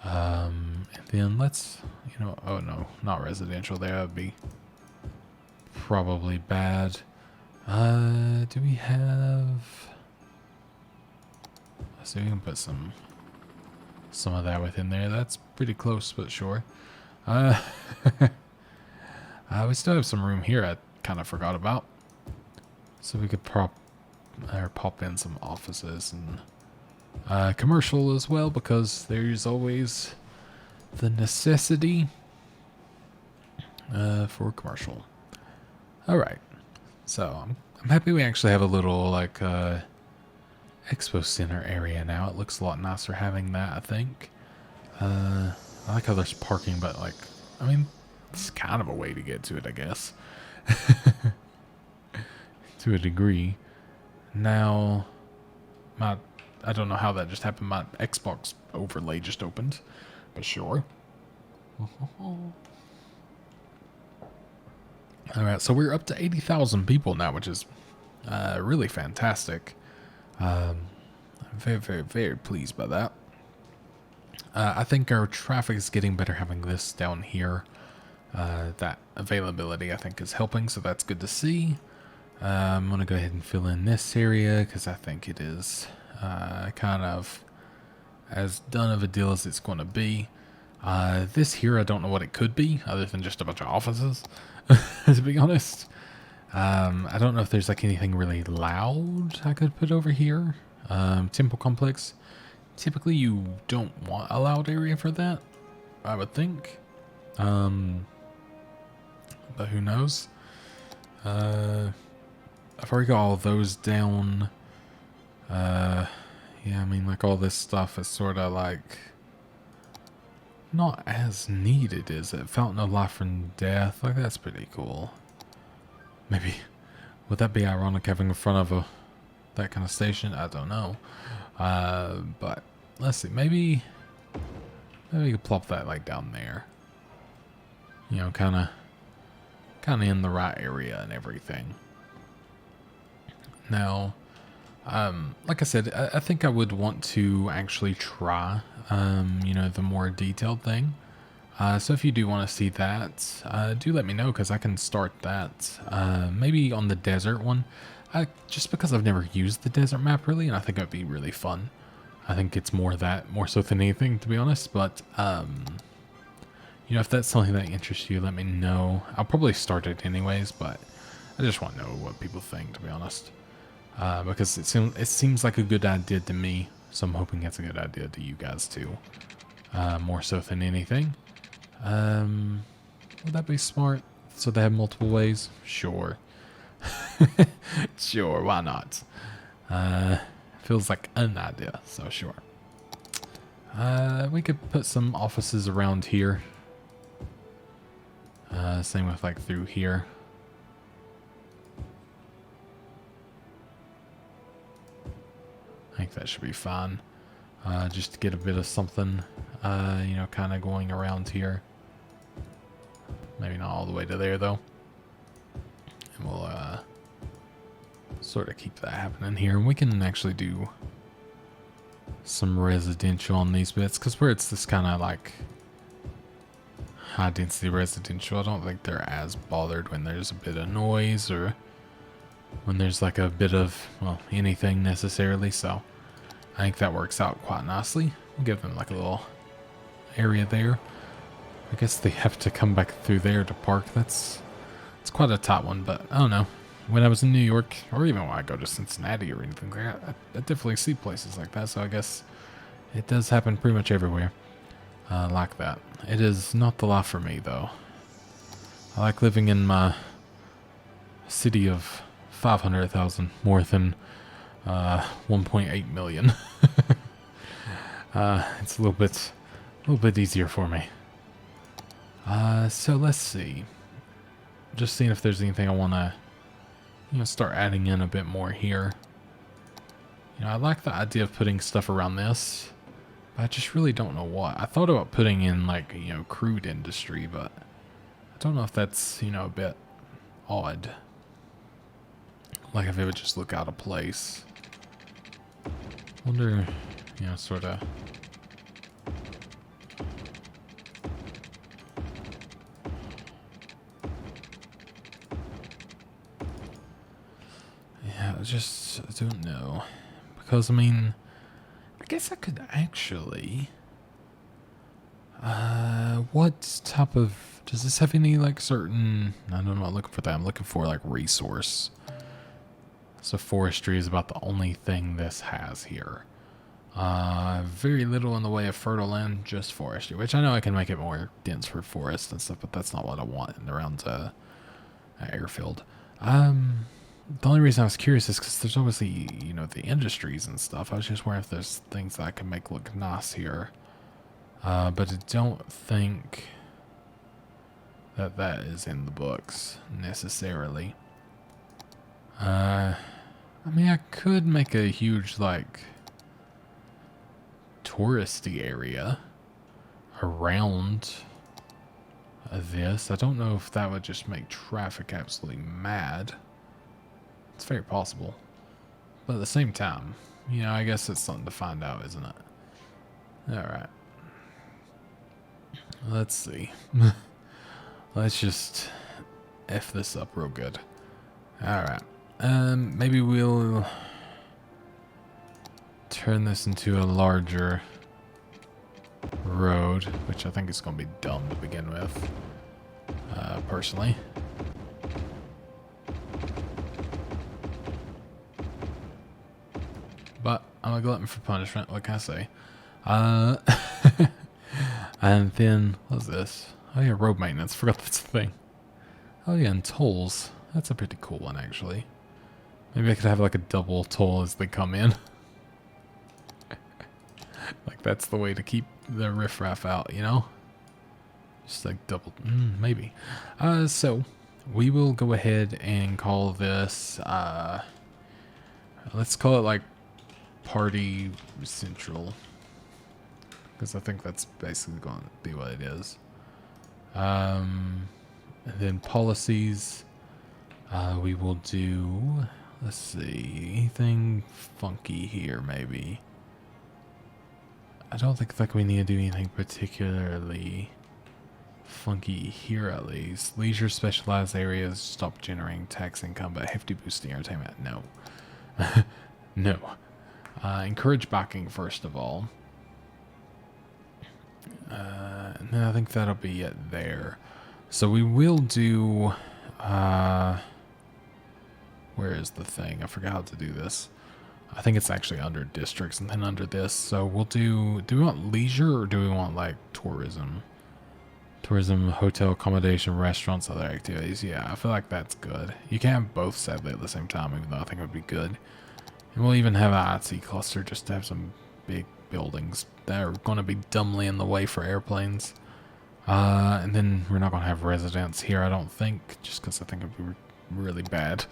Speaker 1: And then let's, you know, oh no, not residential there. That would be probably bad. Do we have... So we can put some some of that within there. That's pretty close, but sure. Uh, we still have some room here I kind of forgot about. So we could pop in some offices and commercial as well, because there's always the necessity for commercial. Alright, so I'm happy we actually have a little like expo center area now. It looks a lot nicer having that, I think. I like how there's parking, but like, I mean, it's kind of a way to get to it, I guess. To a degree. Now, I don't know how that just happened. My Xbox overlay just opened, but sure. Alright, so we're up to 80,000 people now, which is really fantastic. I'm very, very, very pleased by that. I think our traffic is getting better having this down here. That availability, I think, is helping, so that's good to see. I'm going to go ahead and fill in this area because I think it is kind of as done of a deal as it's going to be. This here, I don't know what it could be other than just a bunch of offices, to be honest. I don't know if there's like anything really loud I could put over here. Temple complex. Typically, you don't want a loud area for that, I would think. But who knows? I've already got all those down. Yeah, I mean, like all this stuff is sort of like not as needed, is it? Fountain of Life and Death, like that's pretty cool. Maybe, would that be ironic having in front of that kind of station? I don't know. But let's see, maybe you could plop that like down there. You know, kind of in the right area and everything. Now, like I said, I think I would want to actually try, you know, the more detailed thing. So if you do want to see that, do let me know, because I can start that. Maybe on the desert one, just because I've never used the desert map really, and I think it would be really fun. I think it's more so than anything, to be honest. But you know, if that's something that interests you, let me know. I'll probably start it anyways, but I just want to know what people think, to be honest. Because it seems like a good idea to me, so I'm hoping it's a good idea to you guys too. More so than anything. Would that be smart? So they have multiple ways? Sure. Sure, why not? Feels like an idea, so sure. We could put some offices around here. Same with like through here. I think that should be fine. Just to get a bit of something, you know, kind of going around here. Maybe not all the way to there, though. And we'll sort of keep that happening here. And we can actually do some residential on these bits, because where it's this kind of like high density residential, I don't think they're as bothered when there's a bit of noise or when there's like a bit of, well, anything necessarily. So I think that works out quite nicely. We'll give them like a little area there. I guess they have to come back through there to park. It's quite a tight one, but I don't know. When I was in New York, or even when I go to Cincinnati or anything like that, I definitely see places like that. So I guess it does happen pretty much everywhere like that. It is not the life for me, though. I like living in my city of 500,000 more than 1.8 million. It's a little bit easier for me. So let's see. Just seeing if there's anything I want to, you know, start adding in a bit more here. You know, I like the idea of putting stuff around this, but I just really don't know what. I thought about putting in like, you know, crude industry, but I don't know if that's, you know, a bit odd. Like if it would just look out of place. Wonder, you know, sort of. Yeah, I don't know. Because, I mean, I guess I could actually What type of... Does this have any, like, certain... I'm not looking for that. I'm looking for, like, resource. So forestry is about the only thing this has here. Very little in the way of fertile land, just forestry. Which I know I can make it more dense for forest and stuff, but that's not what I want in around airfield. The only reason I was curious is because there's obviously, you know, the industries and stuff. I was just wondering if there's things that I can make look nice here. But I don't think that is in the books necessarily. I mean, I could make a huge, like, touristy area around this. I don't know if that would just make traffic absolutely mad. It's very possible. But at the same time, you know, I guess it's something to find out, isn't it? Alright. Let's see. Let's just F this up real good. Alright. Maybe we'll turn this into a larger road, which I think is going to be dumb to begin with, personally. But I'm a glutton for punishment, what can I say? And then, what's this? Oh yeah, road maintenance, forgot that's a thing. Oh yeah, and tolls. That's a pretty cool one, actually. Maybe I could have like a double toll as they come in. Like that's the way to keep the riffraff out, you know? Just like double, maybe. So, we will go ahead and call this, let's call it like Party Central. Because I think that's basically going to be what it is. And then policies, we will do, let's see, anything funky here maybe. I don't think like we need to do anything particularly funky here at least. Leisure specialized areas, stop generating tax income, but hefty boosting entertainment. No. No. Encourage backing first of all. And then I think that'll be it there. So we will do, where is the thing? I forgot how to do this. I think it's actually under districts and then under this. So we'll do we want leisure or do we want like tourism? Tourism, hotel, accommodation, restaurants, other activities. Yeah, I feel like that's good. You can't have both sadly at the same time, even though I think it would be good. And we'll even have an IT cluster just to have some big buildings that are going to be dumbly in the way for airplanes. And then we're not going to have residents here, I don't think, just because I think it would be really bad.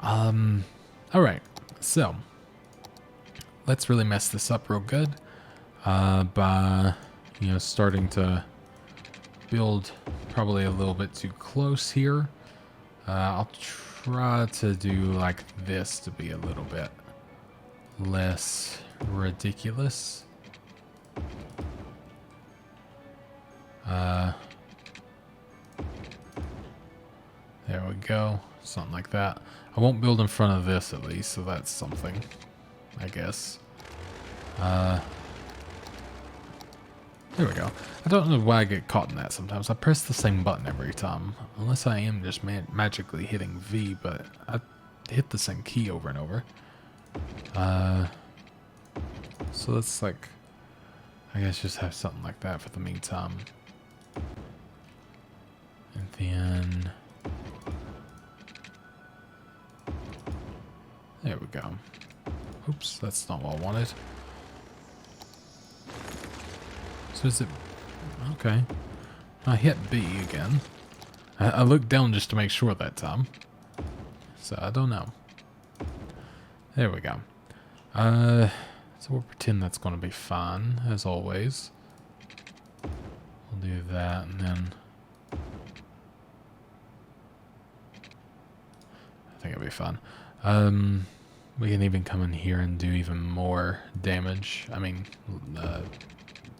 Speaker 1: Alright, so let's really mess this up real good by, you know, starting to build probably a little bit too close here. I'll try to do like this to be a little bit less ridiculous. There we go. Something like that. I won't build in front of this at least, so that's something, I guess. There we go. I don't know why I get caught in that sometimes. I press the same button every time. Unless I am just magically hitting V, but I hit the same key over and over. So let's like, I guess just have something like that for the meantime. And then, there we go. Oops, that's not what I wanted. So is it, okay. I hit B again. I looked down just to make sure that time. So I don't know. There we go. So we'll pretend that's going to be fine, as always. We'll do that, and then I think it'll be fun. We can even come in here and do even more damage. I mean,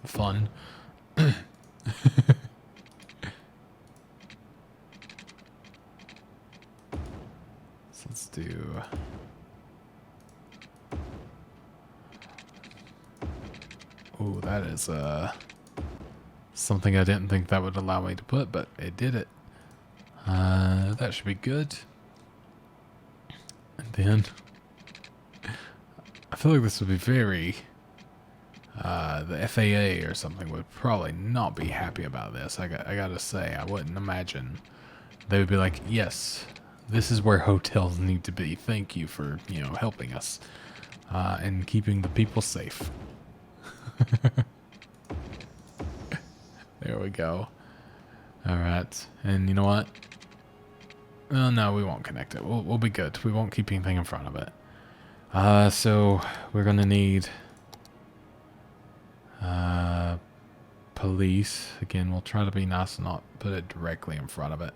Speaker 1: fun. So let's do. Oh, that is Something I didn't think that would allow me to put, but it did it. That should be good. And then I feel like this would be very the FAA or something would probably not be happy about this. I gotta say, I wouldn't imagine they would be like, yes, this is where hotels need to be. Thank you for, you know, helping us and keeping the people safe. There we go. All right, and you know what? Oh, no, we won't connect it. We'll be good. We won't keep anything in front of it. So we're gonna need police. Again, we'll try to be nice and not put it directly in front of it.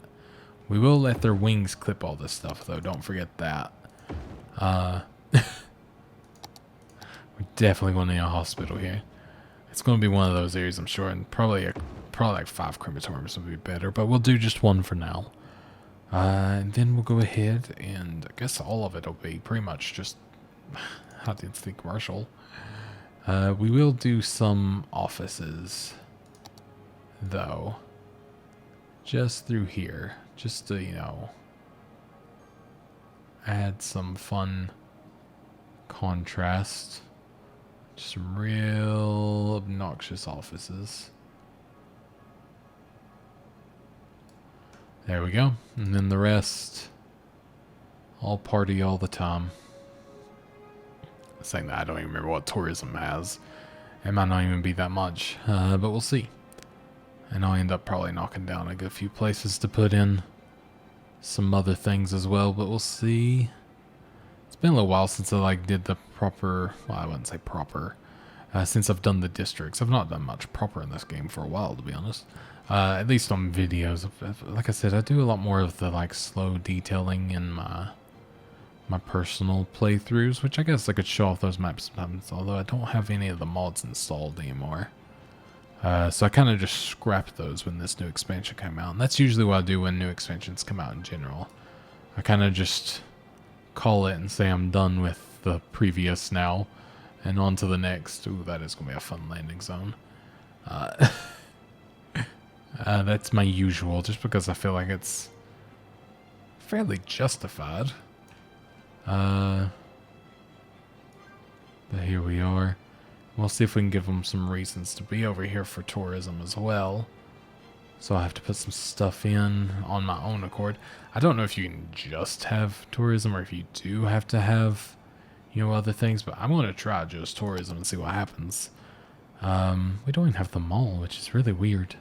Speaker 1: We will let their wings clip all this stuff, though. Don't forget that. We definitely going to need a hospital here. It's going to be one of those areas, I'm sure, and probably like 5 crematoriums would be better, but we'll do just one for now. And then we'll go ahead and I guess all of it will be pretty much just how did the commercial. We will do some offices, though, just through here, just to, you know, add some fun contrast. Just some real obnoxious offices. There we go. And then the rest, all party all the time. Saying that, I don't even remember what tourism has. It might not even be that much, but we'll see. And I'll end up probably knocking down a good few places to put in some other things as well, but we'll see. It's been a little while since I did the proper, well, I wouldn't say proper, since I've done the districts. I've not done much proper in this game for a while, to be honest. At least on videos. Like I said, I do a lot more of the slow detailing in my personal playthroughs, which I guess I could show off those maps sometimes, although I don't have any of the mods installed anymore. So I kind of just scrapped those when this new expansion came out, and that's usually what I do when new expansions come out in general. I kind of just call it and say I'm done with the previous now, and on to the next. Ooh, that is going to be a fun landing zone. That's my usual, just because I feel like it's fairly justified. But here we are. We'll see if we can give them some reasons to be over here for tourism as well. So I have to put some stuff in on my own accord. I don't know if you can just have tourism or if you do have to have, you know, other things, but I'm going to try just tourism and see what happens. We don't even have the mall, which is really weird.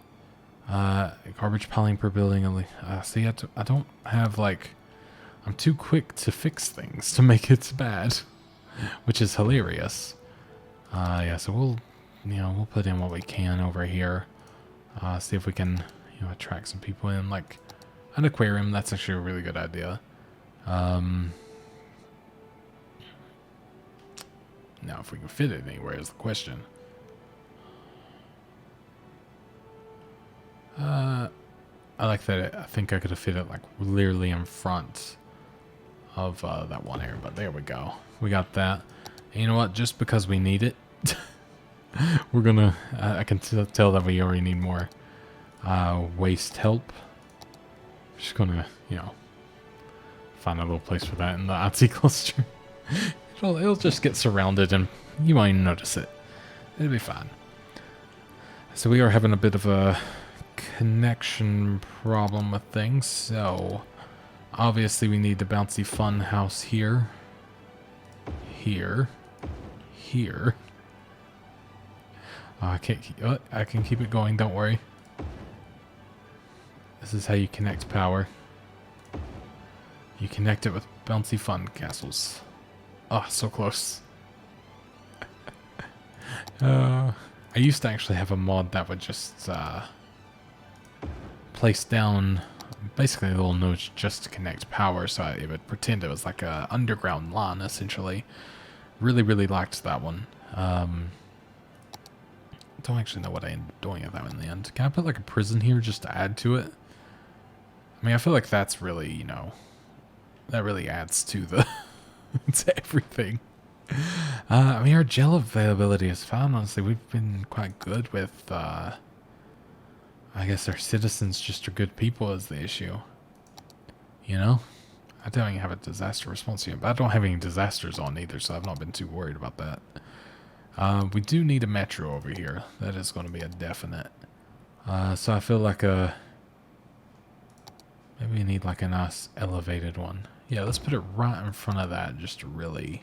Speaker 1: Garbage piling per building. See, I don't have, I'm too quick to fix things to make it bad, which is hilarious. Yeah, so we'll put in what we can over here. See if we can, attract some people in, like an aquarium. That's actually a really good idea. Now, if we can fit it anywhere is the question. I like that. I think I could have fit it literally in front of that one area, but there we go. We got that. And you know what? Just because we need it, we're gonna. I can tell that we already need more waste help. Just gonna, find a little place for that in the IT cluster. It'll just get surrounded, and you won't even notice it. It'll be fine. So we are having a bit of a connection problem with things, so obviously we need the bouncy fun house here, here. I can't keep, I can keep it going, don't worry. This is how you connect power. You connect it with bouncy fun castles. Oh, so close. I used to actually have a mod that would just place down basically little nodes just to connect power, so it would pretend it was like a underground line, essentially. Really, really liked that one. Don't actually know what I ended up doing with that in the end. Can I put a prison here just to add to it? I mean, I feel like that's really, that really adds to the to everything. I mean, our gel availability is fine, honestly. We've been quite good with I guess our citizens just are good people is the issue. You know? I don't even have a disaster response unit, but I don't have any disasters on either, so I've not been too worried about that. We do need a metro over here. That is going to be a definite. So I feel like maybe we need like a nice elevated one. Yeah, let's put it right in front of that just to really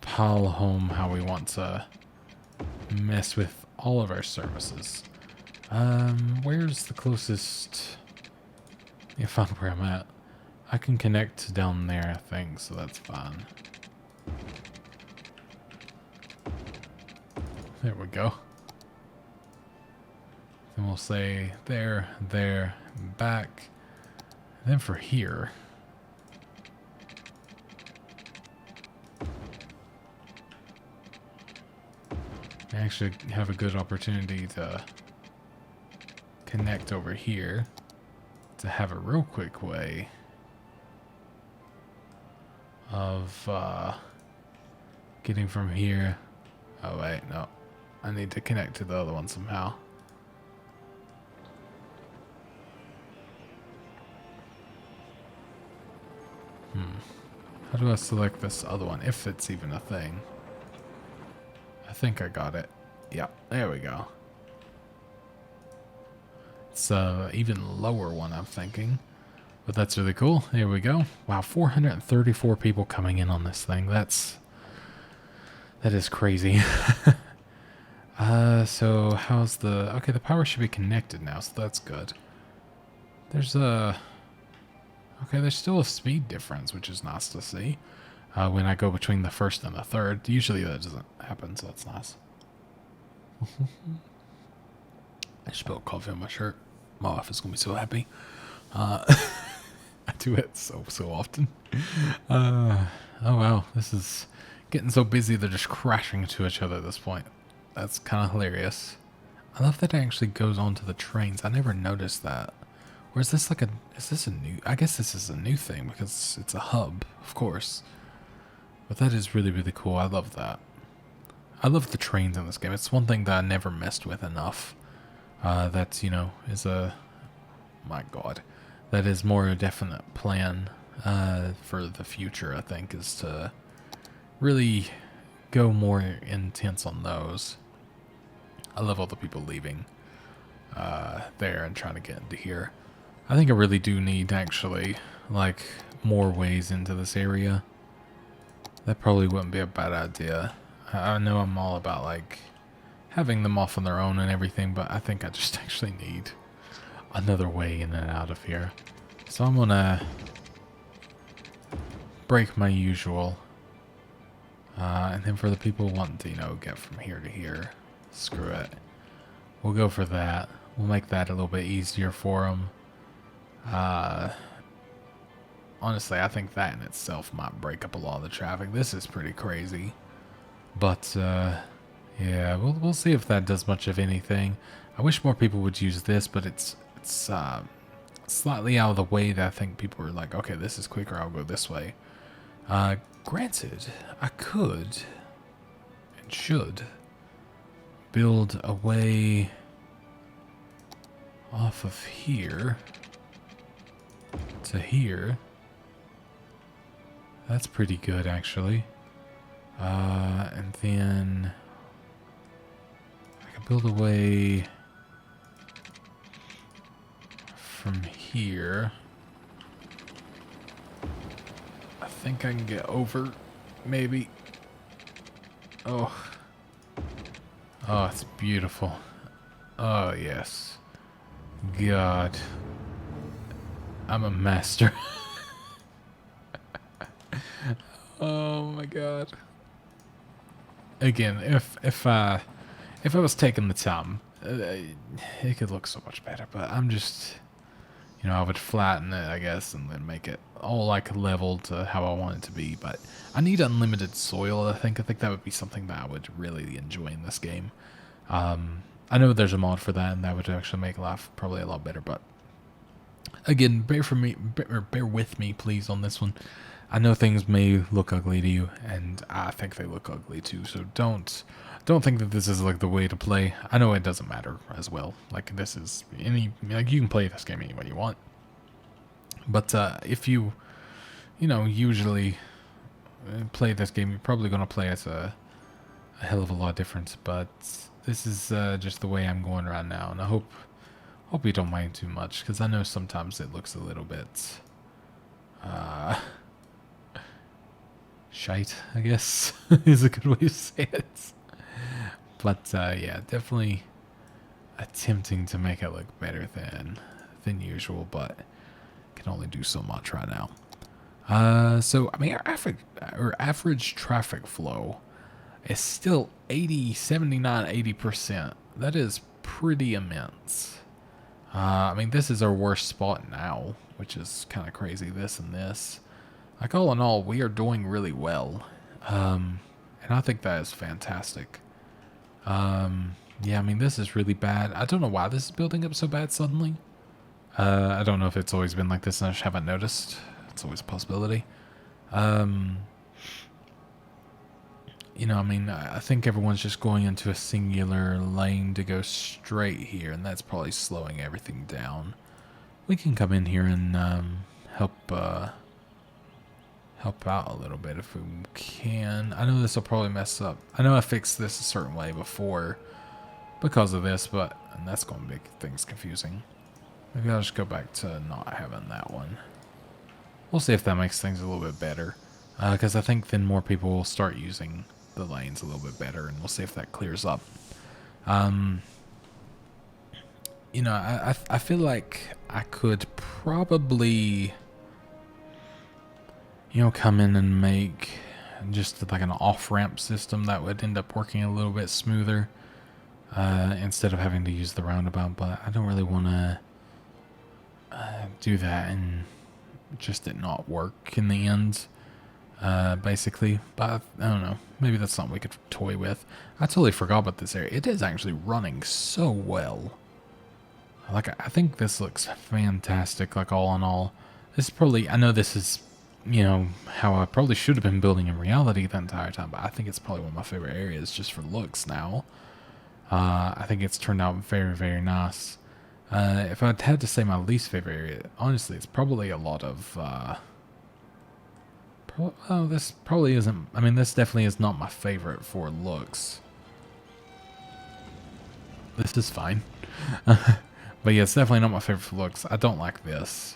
Speaker 1: pile home how we want to mess with all of our services. Where's the closest? Yeah, find where I'm at. I can connect down there, I think, so that's fine. There we go. Then we'll say there, there, back. And then for here, I actually have a good opportunity to connect over here to have a real quick way of getting from here. Oh wait, no. I need to connect to the other one somehow. How do I select this other one, if it's even a thing? I think I got it. Yeah, there we go. It's even lower one, I'm thinking. But that's really cool. There we go. Wow, 434 people coming in on this thing. That is crazy. So how's the... Okay, the power should be connected now, so that's good. There's a... Okay, there's still a speed difference, which is nice to see. When I go between the first and the third. Usually that doesn't happen, so that's nice. I spilled coffee on my shirt. My wife is going to be so happy. I do it so often. Oh wow, this is getting so busy they're just crashing into each other at this point. That's kind of hilarious. I love that it actually goes onto the trains. I never noticed that. Or is this like a... Is this a new... I guess this is a new thing because it's a hub, of course. But that is really, really cool. I love that. I love the trains in this game. It's one thing that I never messed with enough. That's, you know, is a... My god. That is more a definite plan for the future, I think, is to really go more intense on those. I love all the people leaving there and trying to get into here. I think I really do need, actually, like, more ways into this area. That probably wouldn't be a bad idea. I know I'm all about, like, having them off on their own and everything, but I think I just actually need another way in and out of here. So I'm gonna break my usual. And then for the people wanting to, you know, get from here to here, screw it. We'll go for that. We'll make that a little bit easier for them. Honestly, I think that in itself might break up a lot of the traffic. This is pretty crazy. But, yeah, we'll see if that does much of anything. I wish more people would use this, but it's slightly out of the way that I think people are like, okay, this is quicker, I'll go this way. Granted, I could and should build a way off of here to here. That's pretty good, actually. And then I could build a way from here. I think I can get over, maybe. Oh. Oh, it's beautiful. Oh, yes. God. I'm a master. Oh my god. Again, if I was taking the time, it could look so much better, but I'm just, you know, I would flatten it, I guess, and then make it all like leveled to how I want it to be. But I need unlimited soil. I think that would be something that I would really enjoy in this game. I know there's a mod for that, and that would actually make life probably a lot better. But again, bear with me, please, on this one. I know things may look ugly to you, and I think they look ugly too. So don't don't think that this is like the way to play. I know it doesn't matter as well. Like this is like you can play this game any way you want. But if you usually play this game, you're probably going to play as a hell of a lot different. But this is just the way I'm going right now, and I hope you don't mind too much, because I know sometimes it looks a little bit shite, I guess, is a good way to say it. But yeah, definitely attempting to make it look better than usual, but can only do so much right now. So I mean, our average traffic flow is still 80, 79, 80%. That is pretty immense. I mean, this is our worst spot now, which is kind of crazy. This and this. Like, all in all, we are doing really well. And I think that is fantastic. Yeah, I mean, this is really bad. I don't know why this is building up so bad suddenly. I don't know if it's always been like this and I just haven't noticed. It's always a possibility. You know, I mean, I think everyone's just going into a singular lane to go straight here, and that's probably slowing everything down. We can come in here and help out a little bit if we can. I know this will probably mess up. I know I fixed this a certain way before because of this, and that's going to make things confusing. Maybe I'll just go back to not having that one. We'll see if that makes things a little bit better, because I think then more people will start using the lanes a little bit better, and we'll see if that clears up. You know, I feel like I could probably, you know, come in and make just like an off-ramp system that would end up working a little bit smoother instead of having to use the roundabout, but I don't really want to do that and just it not work in the end, basically. But I don't know, maybe that's something we could toy with. I totally forgot about this area. It is actually running so well. Like, I think this looks fantastic, like, all in all. This is probably, I know this is, you know, how I probably should have been building in reality the entire time, but I think it's probably one of my favorite areas just for looks now. I think it's turned out very, very nice. If I had to say my least favorite area, honestly, it's probably a lot of, this probably isn't, I mean, this definitely is not my favorite for looks. This is fine. But yeah, it's definitely not my favorite for looks. I don't like this.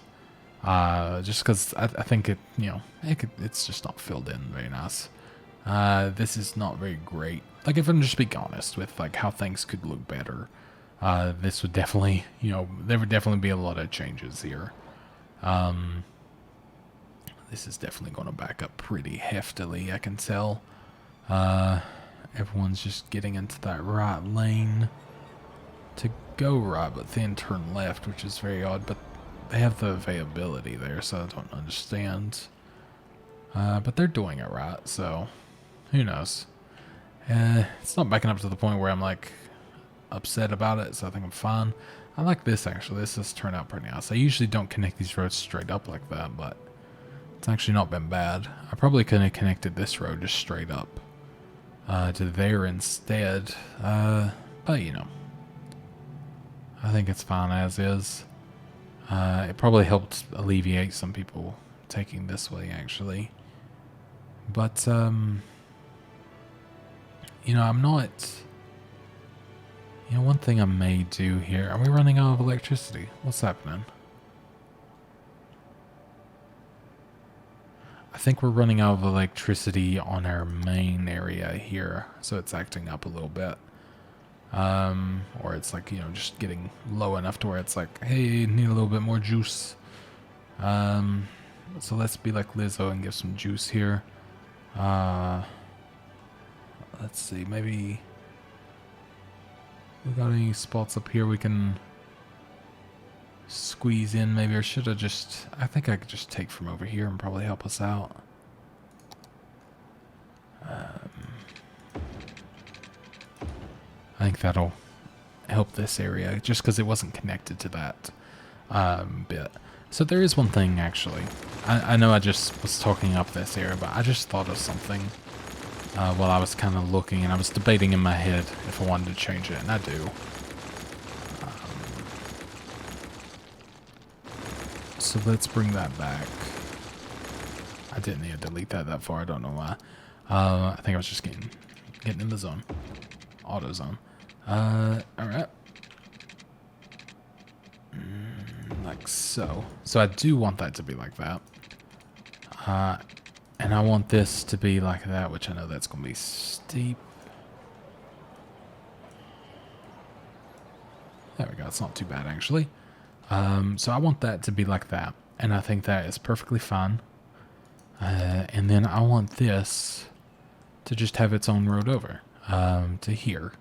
Speaker 1: Just because I think it, you know, it's just not filled in very nice. This is not very great. Like, if I'm just being honest with, like, how things could look better, this would definitely, you know, there would definitely be a lot of changes here. This is definitely going to back up pretty heftily, I can tell. Everyone's just getting into that right lane to go right, but then turn left, which is very odd, but they have the availability there, so I don't understand. But they're doing it right, so who knows. It's not backing up to the point where I'm like upset about it, so I think I'm fine. I like this actually. This has turned out pretty nice. I usually don't connect these roads straight up like that, but it's actually not been bad. I probably could have connected this road just straight up to there instead, but you know, I think it's fine as is. It probably helped alleviate some people taking this way, actually. But, you know, I'm not... You know, one thing I may do here... Are we running out of electricity? What's happening? I think we're running out of electricity on our main area here, so it's acting up a little bit. Or it's like, you know, just getting low enough to where it's like, hey, need a little bit more juice. So let's be like Lizzo and give some juice here. Let's see, maybe we got any spots up here we can squeeze in maybe, or should I just, I think I could just take from over here and probably help us out. I think that'll help this area, just because it wasn't connected to that bit. So there is one thing, actually. I know I just was talking up this area, but I just thought of something. while I was kind of looking, and I was debating in my head if I wanted to change it, and I do. So let's bring that back. I didn't need to delete that far. I don't know why. I think I was just getting in the zone. Auto zone. Alright. Like so. So I do want that to be like that. And I want this to be like that, which I know that's going to be steep. There we go. It's not too bad, actually. So I want that to be like that. And I think that is perfectly fine. And then I want this to just have its own road over to here.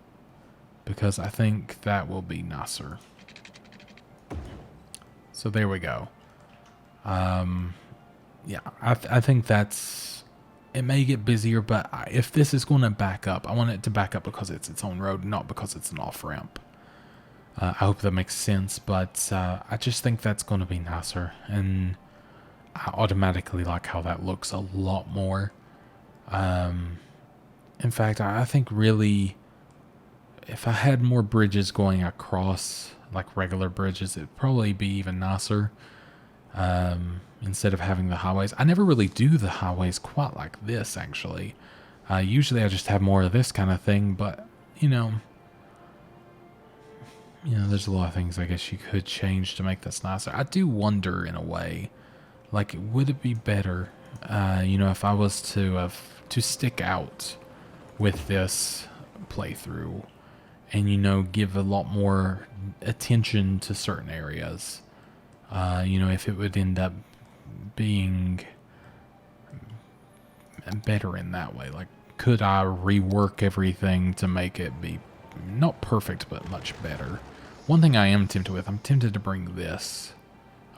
Speaker 1: Because I think that will be nicer. So there we go. Yeah, I think that's... It may get busier, but if this is going to back up, I want it to back up because it's its own road, not because it's an off-ramp. I hope that makes sense, but I just think that's going to be nicer. And I automatically like how that looks a lot more. In fact, I think really, if I had more bridges going across, like regular bridges, it'd probably be even nicer. Instead of having the highways. I never really do the highways quite like this, actually. Usually I just have more of this kind of thing, but, you know, there's a lot of things I guess you could change to make this nicer. I do wonder, in a way, like, would it be better, if I was to stick out with this playthrough and, give a lot more attention to certain areas? If it would end up being better in that way. Like, could I rework everything to make it be not perfect, but much better? One thing I am tempted with, I'm tempted to bring this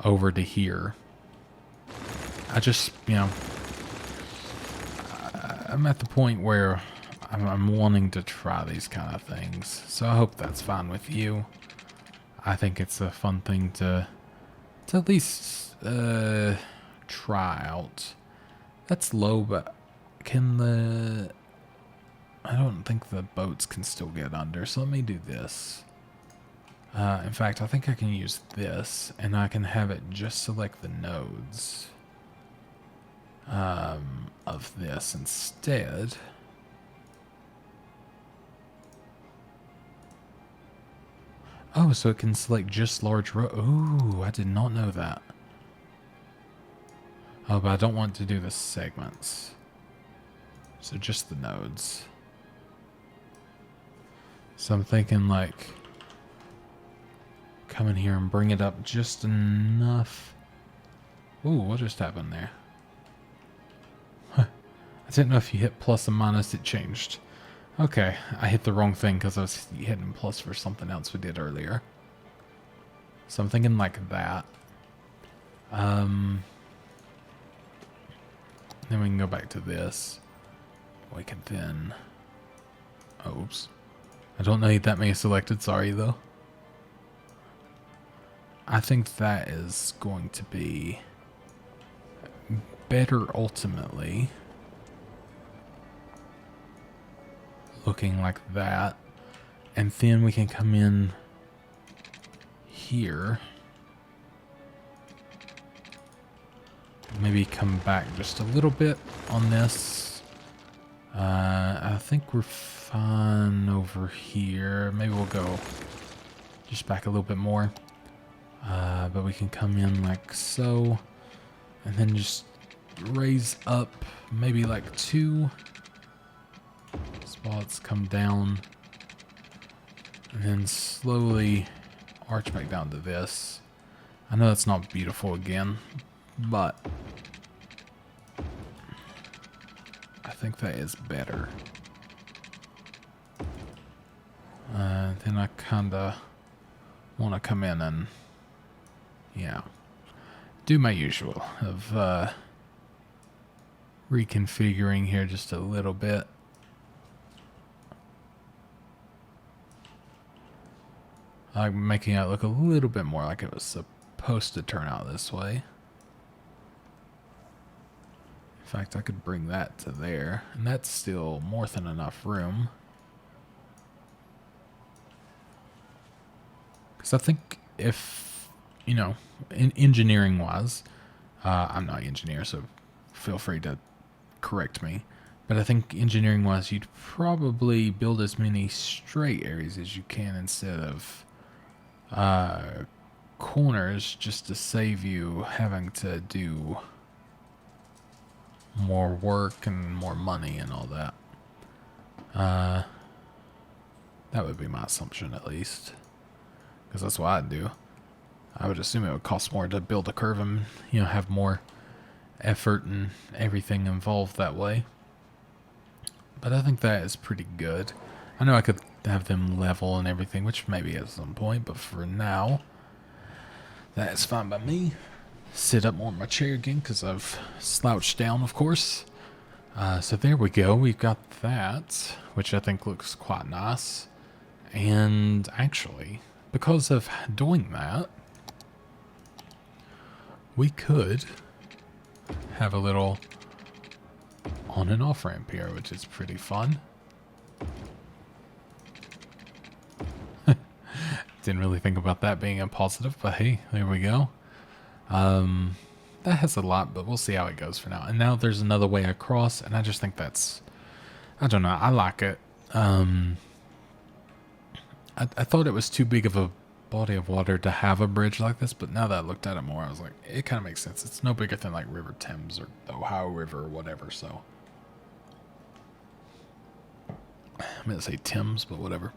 Speaker 1: over to here. I just, I'm at the point where I'm wanting to try these kind of things. So I hope that's fine with you. I think it's a fun thing to at least try out. That's low, but I don't think the boats can still get under, so let me do this. In fact, I think I can use this, and I can have it just select the nodes of this instead. Oh, so it can select just large road. Ooh, I did not know that. Oh, but I don't want to do the segments. So just the nodes. So I'm thinking, like, come in here and bring it up just enough. Ooh, what just happened there? Huh. I didn't know if you hit plus and minus, it changed. Okay, I hit the wrong thing because I was hitting plus for something else we did earlier. So I'm thinking like that. Then we can go back to this. We can then... Oops. I don't need that many selected, sorry though. I think that is going to be better ultimately. Looking like that. And then we can come in here. Maybe come back just a little bit on this. I think we're fine over here. Maybe we'll go just back a little bit more. But we can come in like so. And then just raise up maybe like 2 spots, come down. And then slowly arch back down to this. I know that's not beautiful again, but I think that is better. Then I kinda want to come in and, do my usual of reconfiguring here just a little bit. Like making it look a little bit more like it was supposed to turn out this way. In fact, I could bring that to there, and that's still more than enough room. Because I think if, you know, engineering-wise, I'm not an engineer, so feel free to correct me. But I think engineering-wise, you'd probably build as many straight areas as you can instead of corners, just to save you having to do more work and more money and all that. That would be my assumption, at least. Because that's what I'd do. I would assume it would cost more to build a curve and, you know, have more effort and everything involved that way. But I think that is pretty good. I know I could have them level and everything, which maybe at some point, but for now, that is fine by me. Sit up more in my chair again because I've slouched down, of course. So there we go. We've got that, which I think looks quite nice. And actually, because of doing that, we could have a little on and off ramp here, which is pretty fun. Didn't really think about that being a positive, but hey, there we go. That has a lot, but we'll see how it goes for now. And now there's another way across, and I just think that's, I don't know, I like it. I thought it was too big of a body of water to have a bridge like this, but now that I looked at it more, I was like, it kind of makes sense. It's no bigger than like River Thames or the Ohio River or whatever, so. I meant to say Thames, but whatever.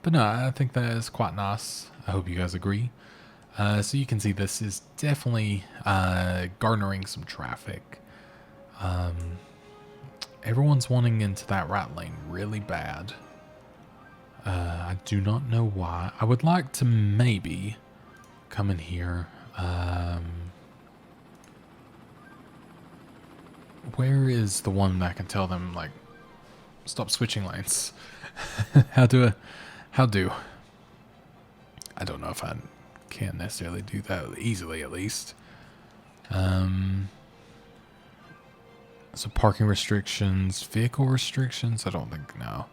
Speaker 1: But no, I think that is quite nice. I hope you guys agree. So you can see this is definitely garnering some traffic. Everyone's wanting into that right lane really bad. I do not know why. I would like to maybe come in here. Where is the one that can tell them, like, stop switching lanes? How do? I don't know if I can necessarily do that easily, at least. So parking restrictions, vehicle restrictions, I don't think, no.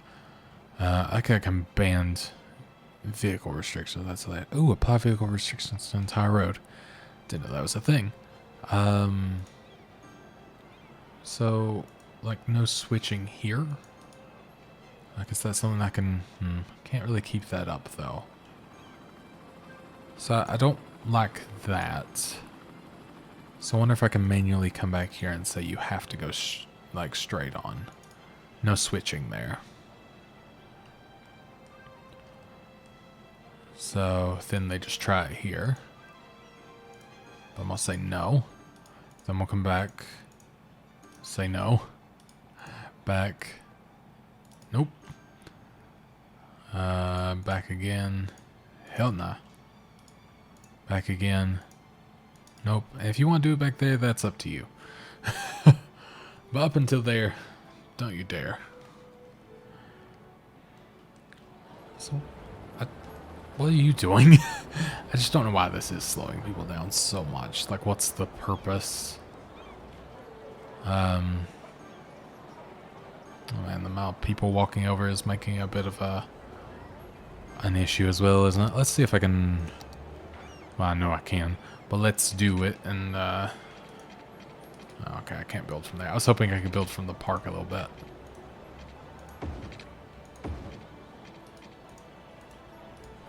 Speaker 1: I can ban vehicle restrictions, that's that. Ooh, apply vehicle restrictions to the entire road. Didn't know that was a thing. So, like, no switching here? I guess that's something I can, can't really keep that up, though. So I don't like that. So I wonder if I can manually come back here and say you have to go like straight on. No switching there. So then they just try it here. But I'm going to say no. Then we'll come back. Say no. Back. Nope. Back again. Hell nah. Back again. Nope. If you want to do it back there, that's up to you. But up until there, don't you dare. So, what are you doing? I just don't know why this is slowing people down so much. Like, what's the purpose? Oh man, the amount of people walking over is making a bit of an issue as well, isn't it? Let's see if I can... Well, I know I can, but let's do it, and, okay, I can't build from there. I was hoping I could build from the park a little bit.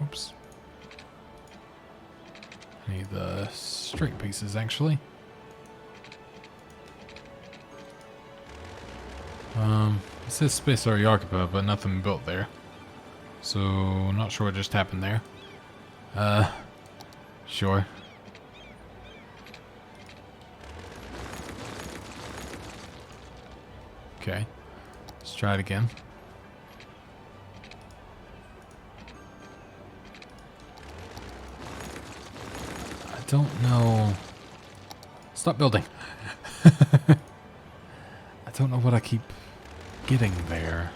Speaker 1: Oops. I need the straight pieces, actually. It says space already occupied, but nothing built there. So, not sure what just happened there. Sure. Okay. Let's try it again. I don't know. Stop building. I don't know what I keep getting there.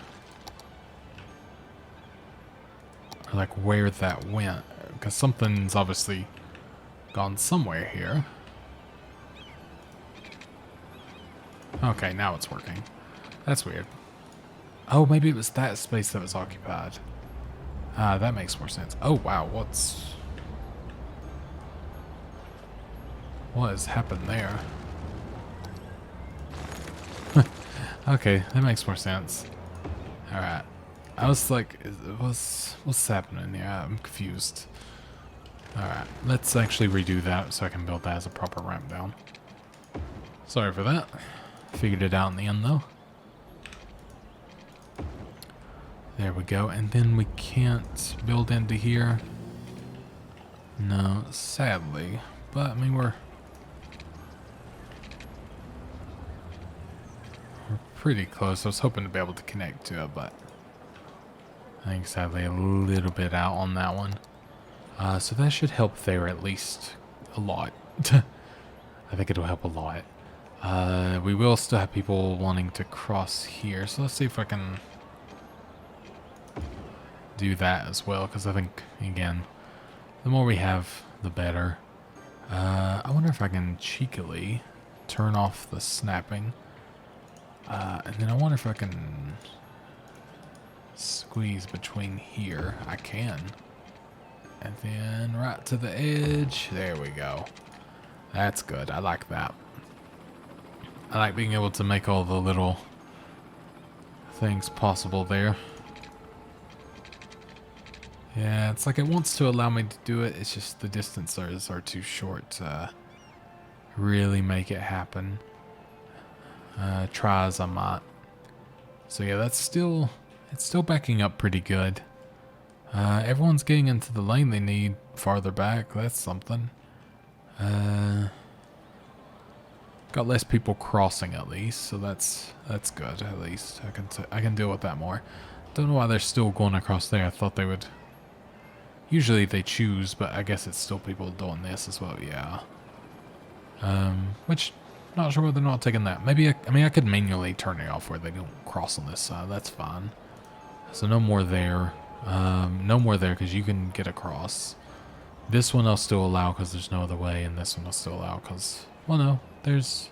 Speaker 1: Or like where that went. Because something's obviously gone somewhere here. Okay, now it's working. That's weird. Oh, maybe it was that space that was occupied. That makes more sense. Oh, wow, what has happened there? Okay, that makes more sense. Alright. I was like, what's happening here? I'm confused. Alright, let's actually redo that so I can build that as a proper ramp down. Sorry for that. Figured it out in the end though. There we go, and then we can't build into here. No, sadly. But, I mean, we're pretty close. I was hoping to be able to connect to it, but I think sadly a little bit out on that one. So that should help there at least a lot. I think it'll help a lot. We will still have people wanting to cross here, so let's see if I can do that as well, because I think, again, the more we have, the better. I wonder if I can cheekily turn off the snapping. And then I wonder if I can squeeze between here. I can. And then right to the edge. There we go. That's good. I like that. I like being able to make all the little things possible there. Yeah, it's like it wants to allow me to do it. It's just the distances are too short to really make it happen. Try as I might. So yeah, it's still backing up pretty good. Everyone's getting into the lane they need farther back. That's something. Got less people crossing at least, so that's good. At least I can deal with that more. Don't know why they're still going across there. I thought they would. Usually they choose, but I guess it's still people doing this as well. Yeah. Which. Not sure whether or not taking that. Maybe, I mean, I could manually turn it off where they don't cross on this side. That's fine. So no more there. No more there because you can get across. This one I'll still allow because there's no other way. And this one I'll still allow because, well, no. There's,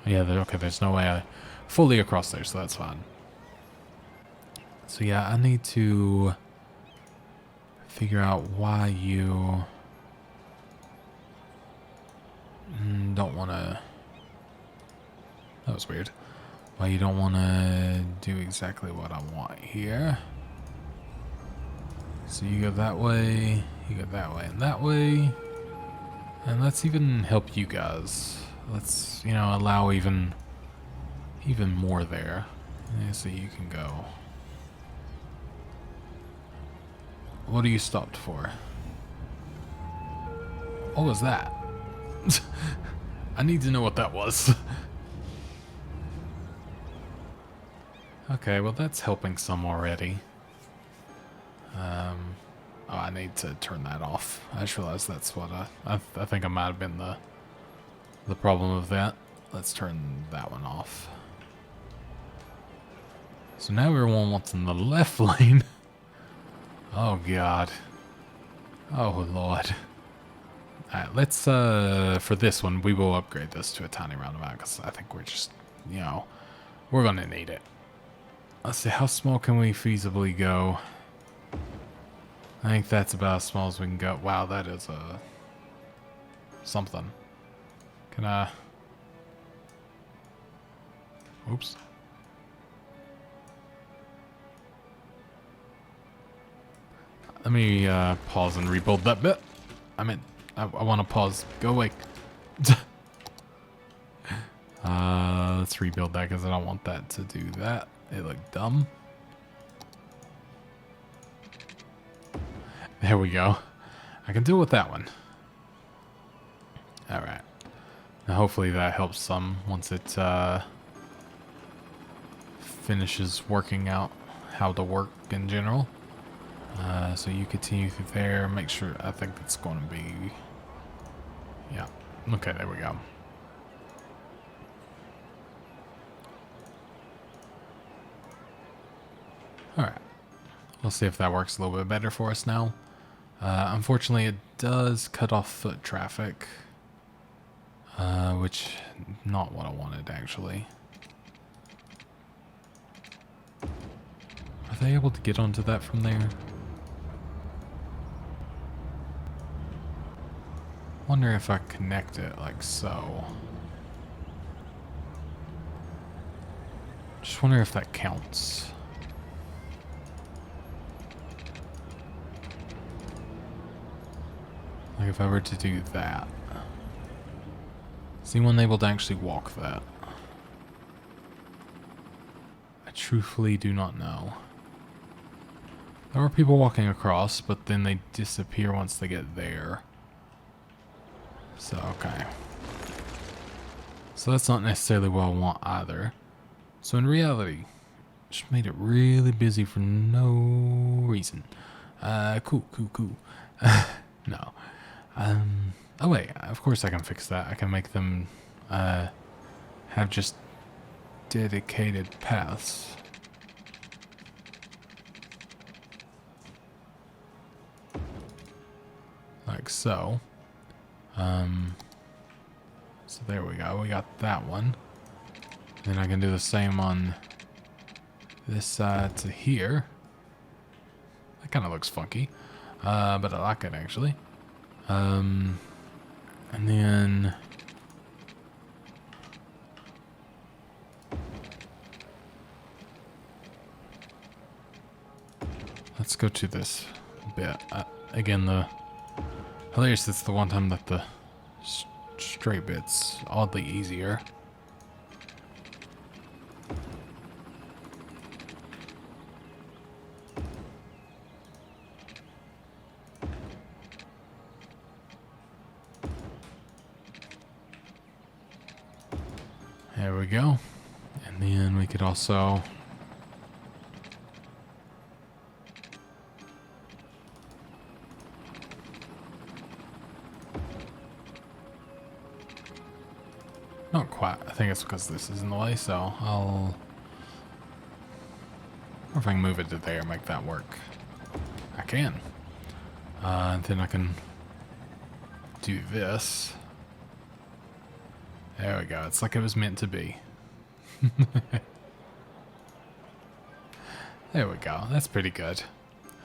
Speaker 1: yeah, okay, there's no way I fully across there, so that's fine. So yeah, I need to figure out why you don't want to... That was weird. Why you don't want to do exactly what I want here. So you go that way, you go that way, and that way. And let's even help you guys. Let's, you know, allow even more there. Yeah, so you can go. What are you stopped for? What was that? I need to know what that was. Okay, well that's helping some already. Oh, I need to turn that off. I just realized that's what I think I might have been the problem of that. Let's turn that one off. So now everyone wants in the left lane. Oh god. Oh lord. Alright, let's for this one we will upgrade this to a tiny roundabout because I think we're just, you know, we're gonna need it. Let's see, how small can we feasibly go? I think that's about as small as we can go. Wow, that is something. Can I... Oops. Let me pause and rebuild that bit. I mean, I want to pause. Go away. Let's rebuild that because I don't want that to do that. It looked dumb. There we go. I can deal with that one. Alright. Now hopefully that helps some once it finishes working out how to work in general. So you continue through there. Make sure, I think it's going to be... Yeah. Okay, there we go. Alright. We'll see if that works a little bit better for us now. Unfortunately, it does cut off foot traffic, which not what I wanted, actually. Are they able to get onto that from there? Wonder if I connect it like so. Just wonder if that counts. Like if I were to do that. Is anyone able to actually walk that? I truthfully do not know. There are people walking across, but then they disappear once they get there. So, okay. So that's not necessarily what I want either. So in reality, just made it really busy for no reason. Cool. No. Oh wait, of course I can fix that. I can make them, have just dedicated paths. Like so. So there we go. We got that one. Then I can do the same on this side to here. That kind of looks funky. But I like it actually. And then let's go to this bit. Again, the hilarious, it's the one time that the straight bit's oddly easier. There we go. And then we could also not quite. I think it's because this is in the way, so I'll, or if I can move it to there, make that work. I can. And then I can do this. There we go. It's like it was meant to be. There we go. That's pretty good.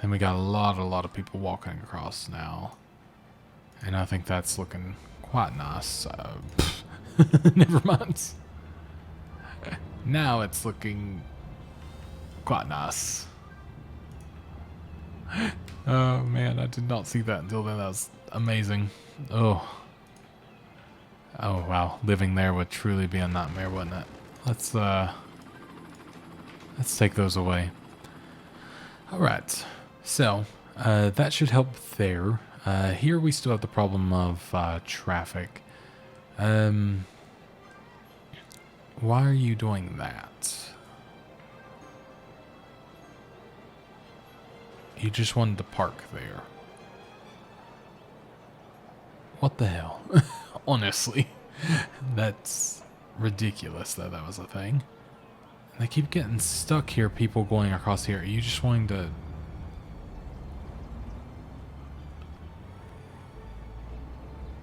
Speaker 1: And we got a lot of people walking across now. And I think that's looking quite nice. Never mind. Now it's looking quite nice. Oh man, I did not see that until then. That was amazing. Oh wow, living there would truly be a nightmare, wouldn't it? Let's take those away. All right, so that should help there. Here we still have the problem of traffic. Why are you doing that? You just wanted to park there. What the hell? Honestly, that's ridiculous that that was a thing. And they keep getting stuck here, people going across here. Are you just wanting to...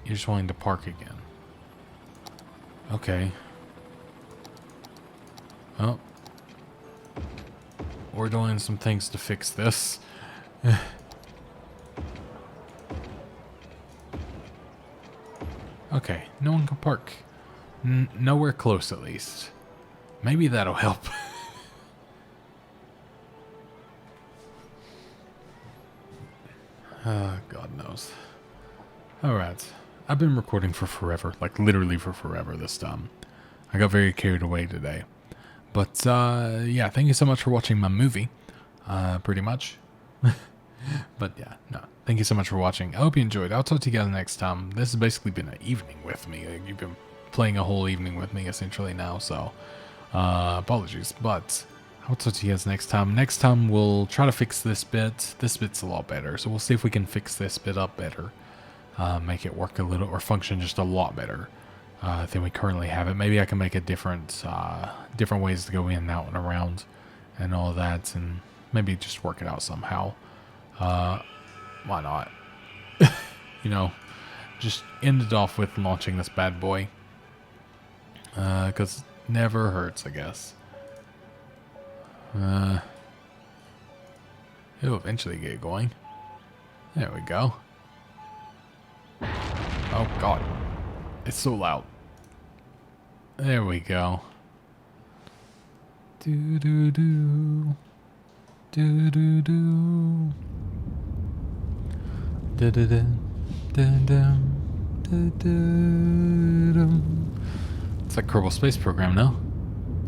Speaker 1: You're just wanting to park again. Okay. Well, we're doing some things to fix this. Okay, no one can park. Nowhere close, at least. Maybe that'll help. God knows. Alright. I've been recording for forever. Like, literally for forever this time. I got very carried away today. But, yeah, thank you so much for watching my movie. Pretty much. But, yeah, no. Thank you so much for watching. I hope you enjoyed. I'll talk to you guys next time. This has basically been an evening with me. Like, you've been playing a whole evening with me, essentially, now. So, apologies. But, I'll talk to you guys next time. Next time, we'll try to fix this bit. This bit's a lot better. So, we'll see if we can fix this bit up better. Make it work a little, or function just a lot better than we currently have it. Maybe I can make a different ways to go in and out and around and all that, and maybe just work it out somehow. Why not? you know, just ended off with launching this bad boy. Because never hurts, I guess. It'll eventually get going. There we go. Oh god. It's so loud. There we go. Do do do. Do do do. Da da da. Da da. Da da. It's like Kerbal Space Program now.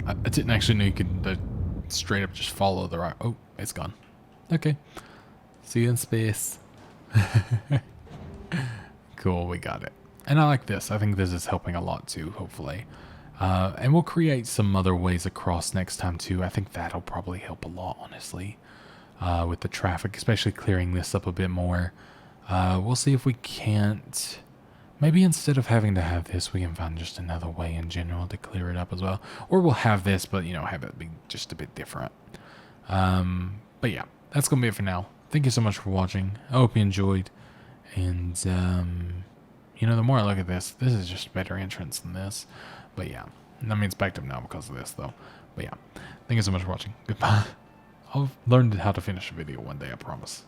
Speaker 1: I didn't actually know you could straight up just follow the rock. Oh, it's gone. Okay. See you in space. Cool, we got it. And I like this. I think this is helping a lot too, hopefully. And we'll create some other ways across next time too. I think that'll probably help a lot, honestly. With the traffic, especially clearing this up a bit more. We'll see if we can't... Maybe instead of having to have this, we can find just another way in general to clear it up as well. Or we'll have this, but, you know, have it be just a bit different. But yeah, that's going to be it for now. Thank you so much for watching. I hope you enjoyed. And, you know, the more I look at this is just a better entrance than this. But yeah, that means backed up now because of this, though. But yeah, thank you so much for watching. Goodbye. I've learned how to finish a video one day, I promise.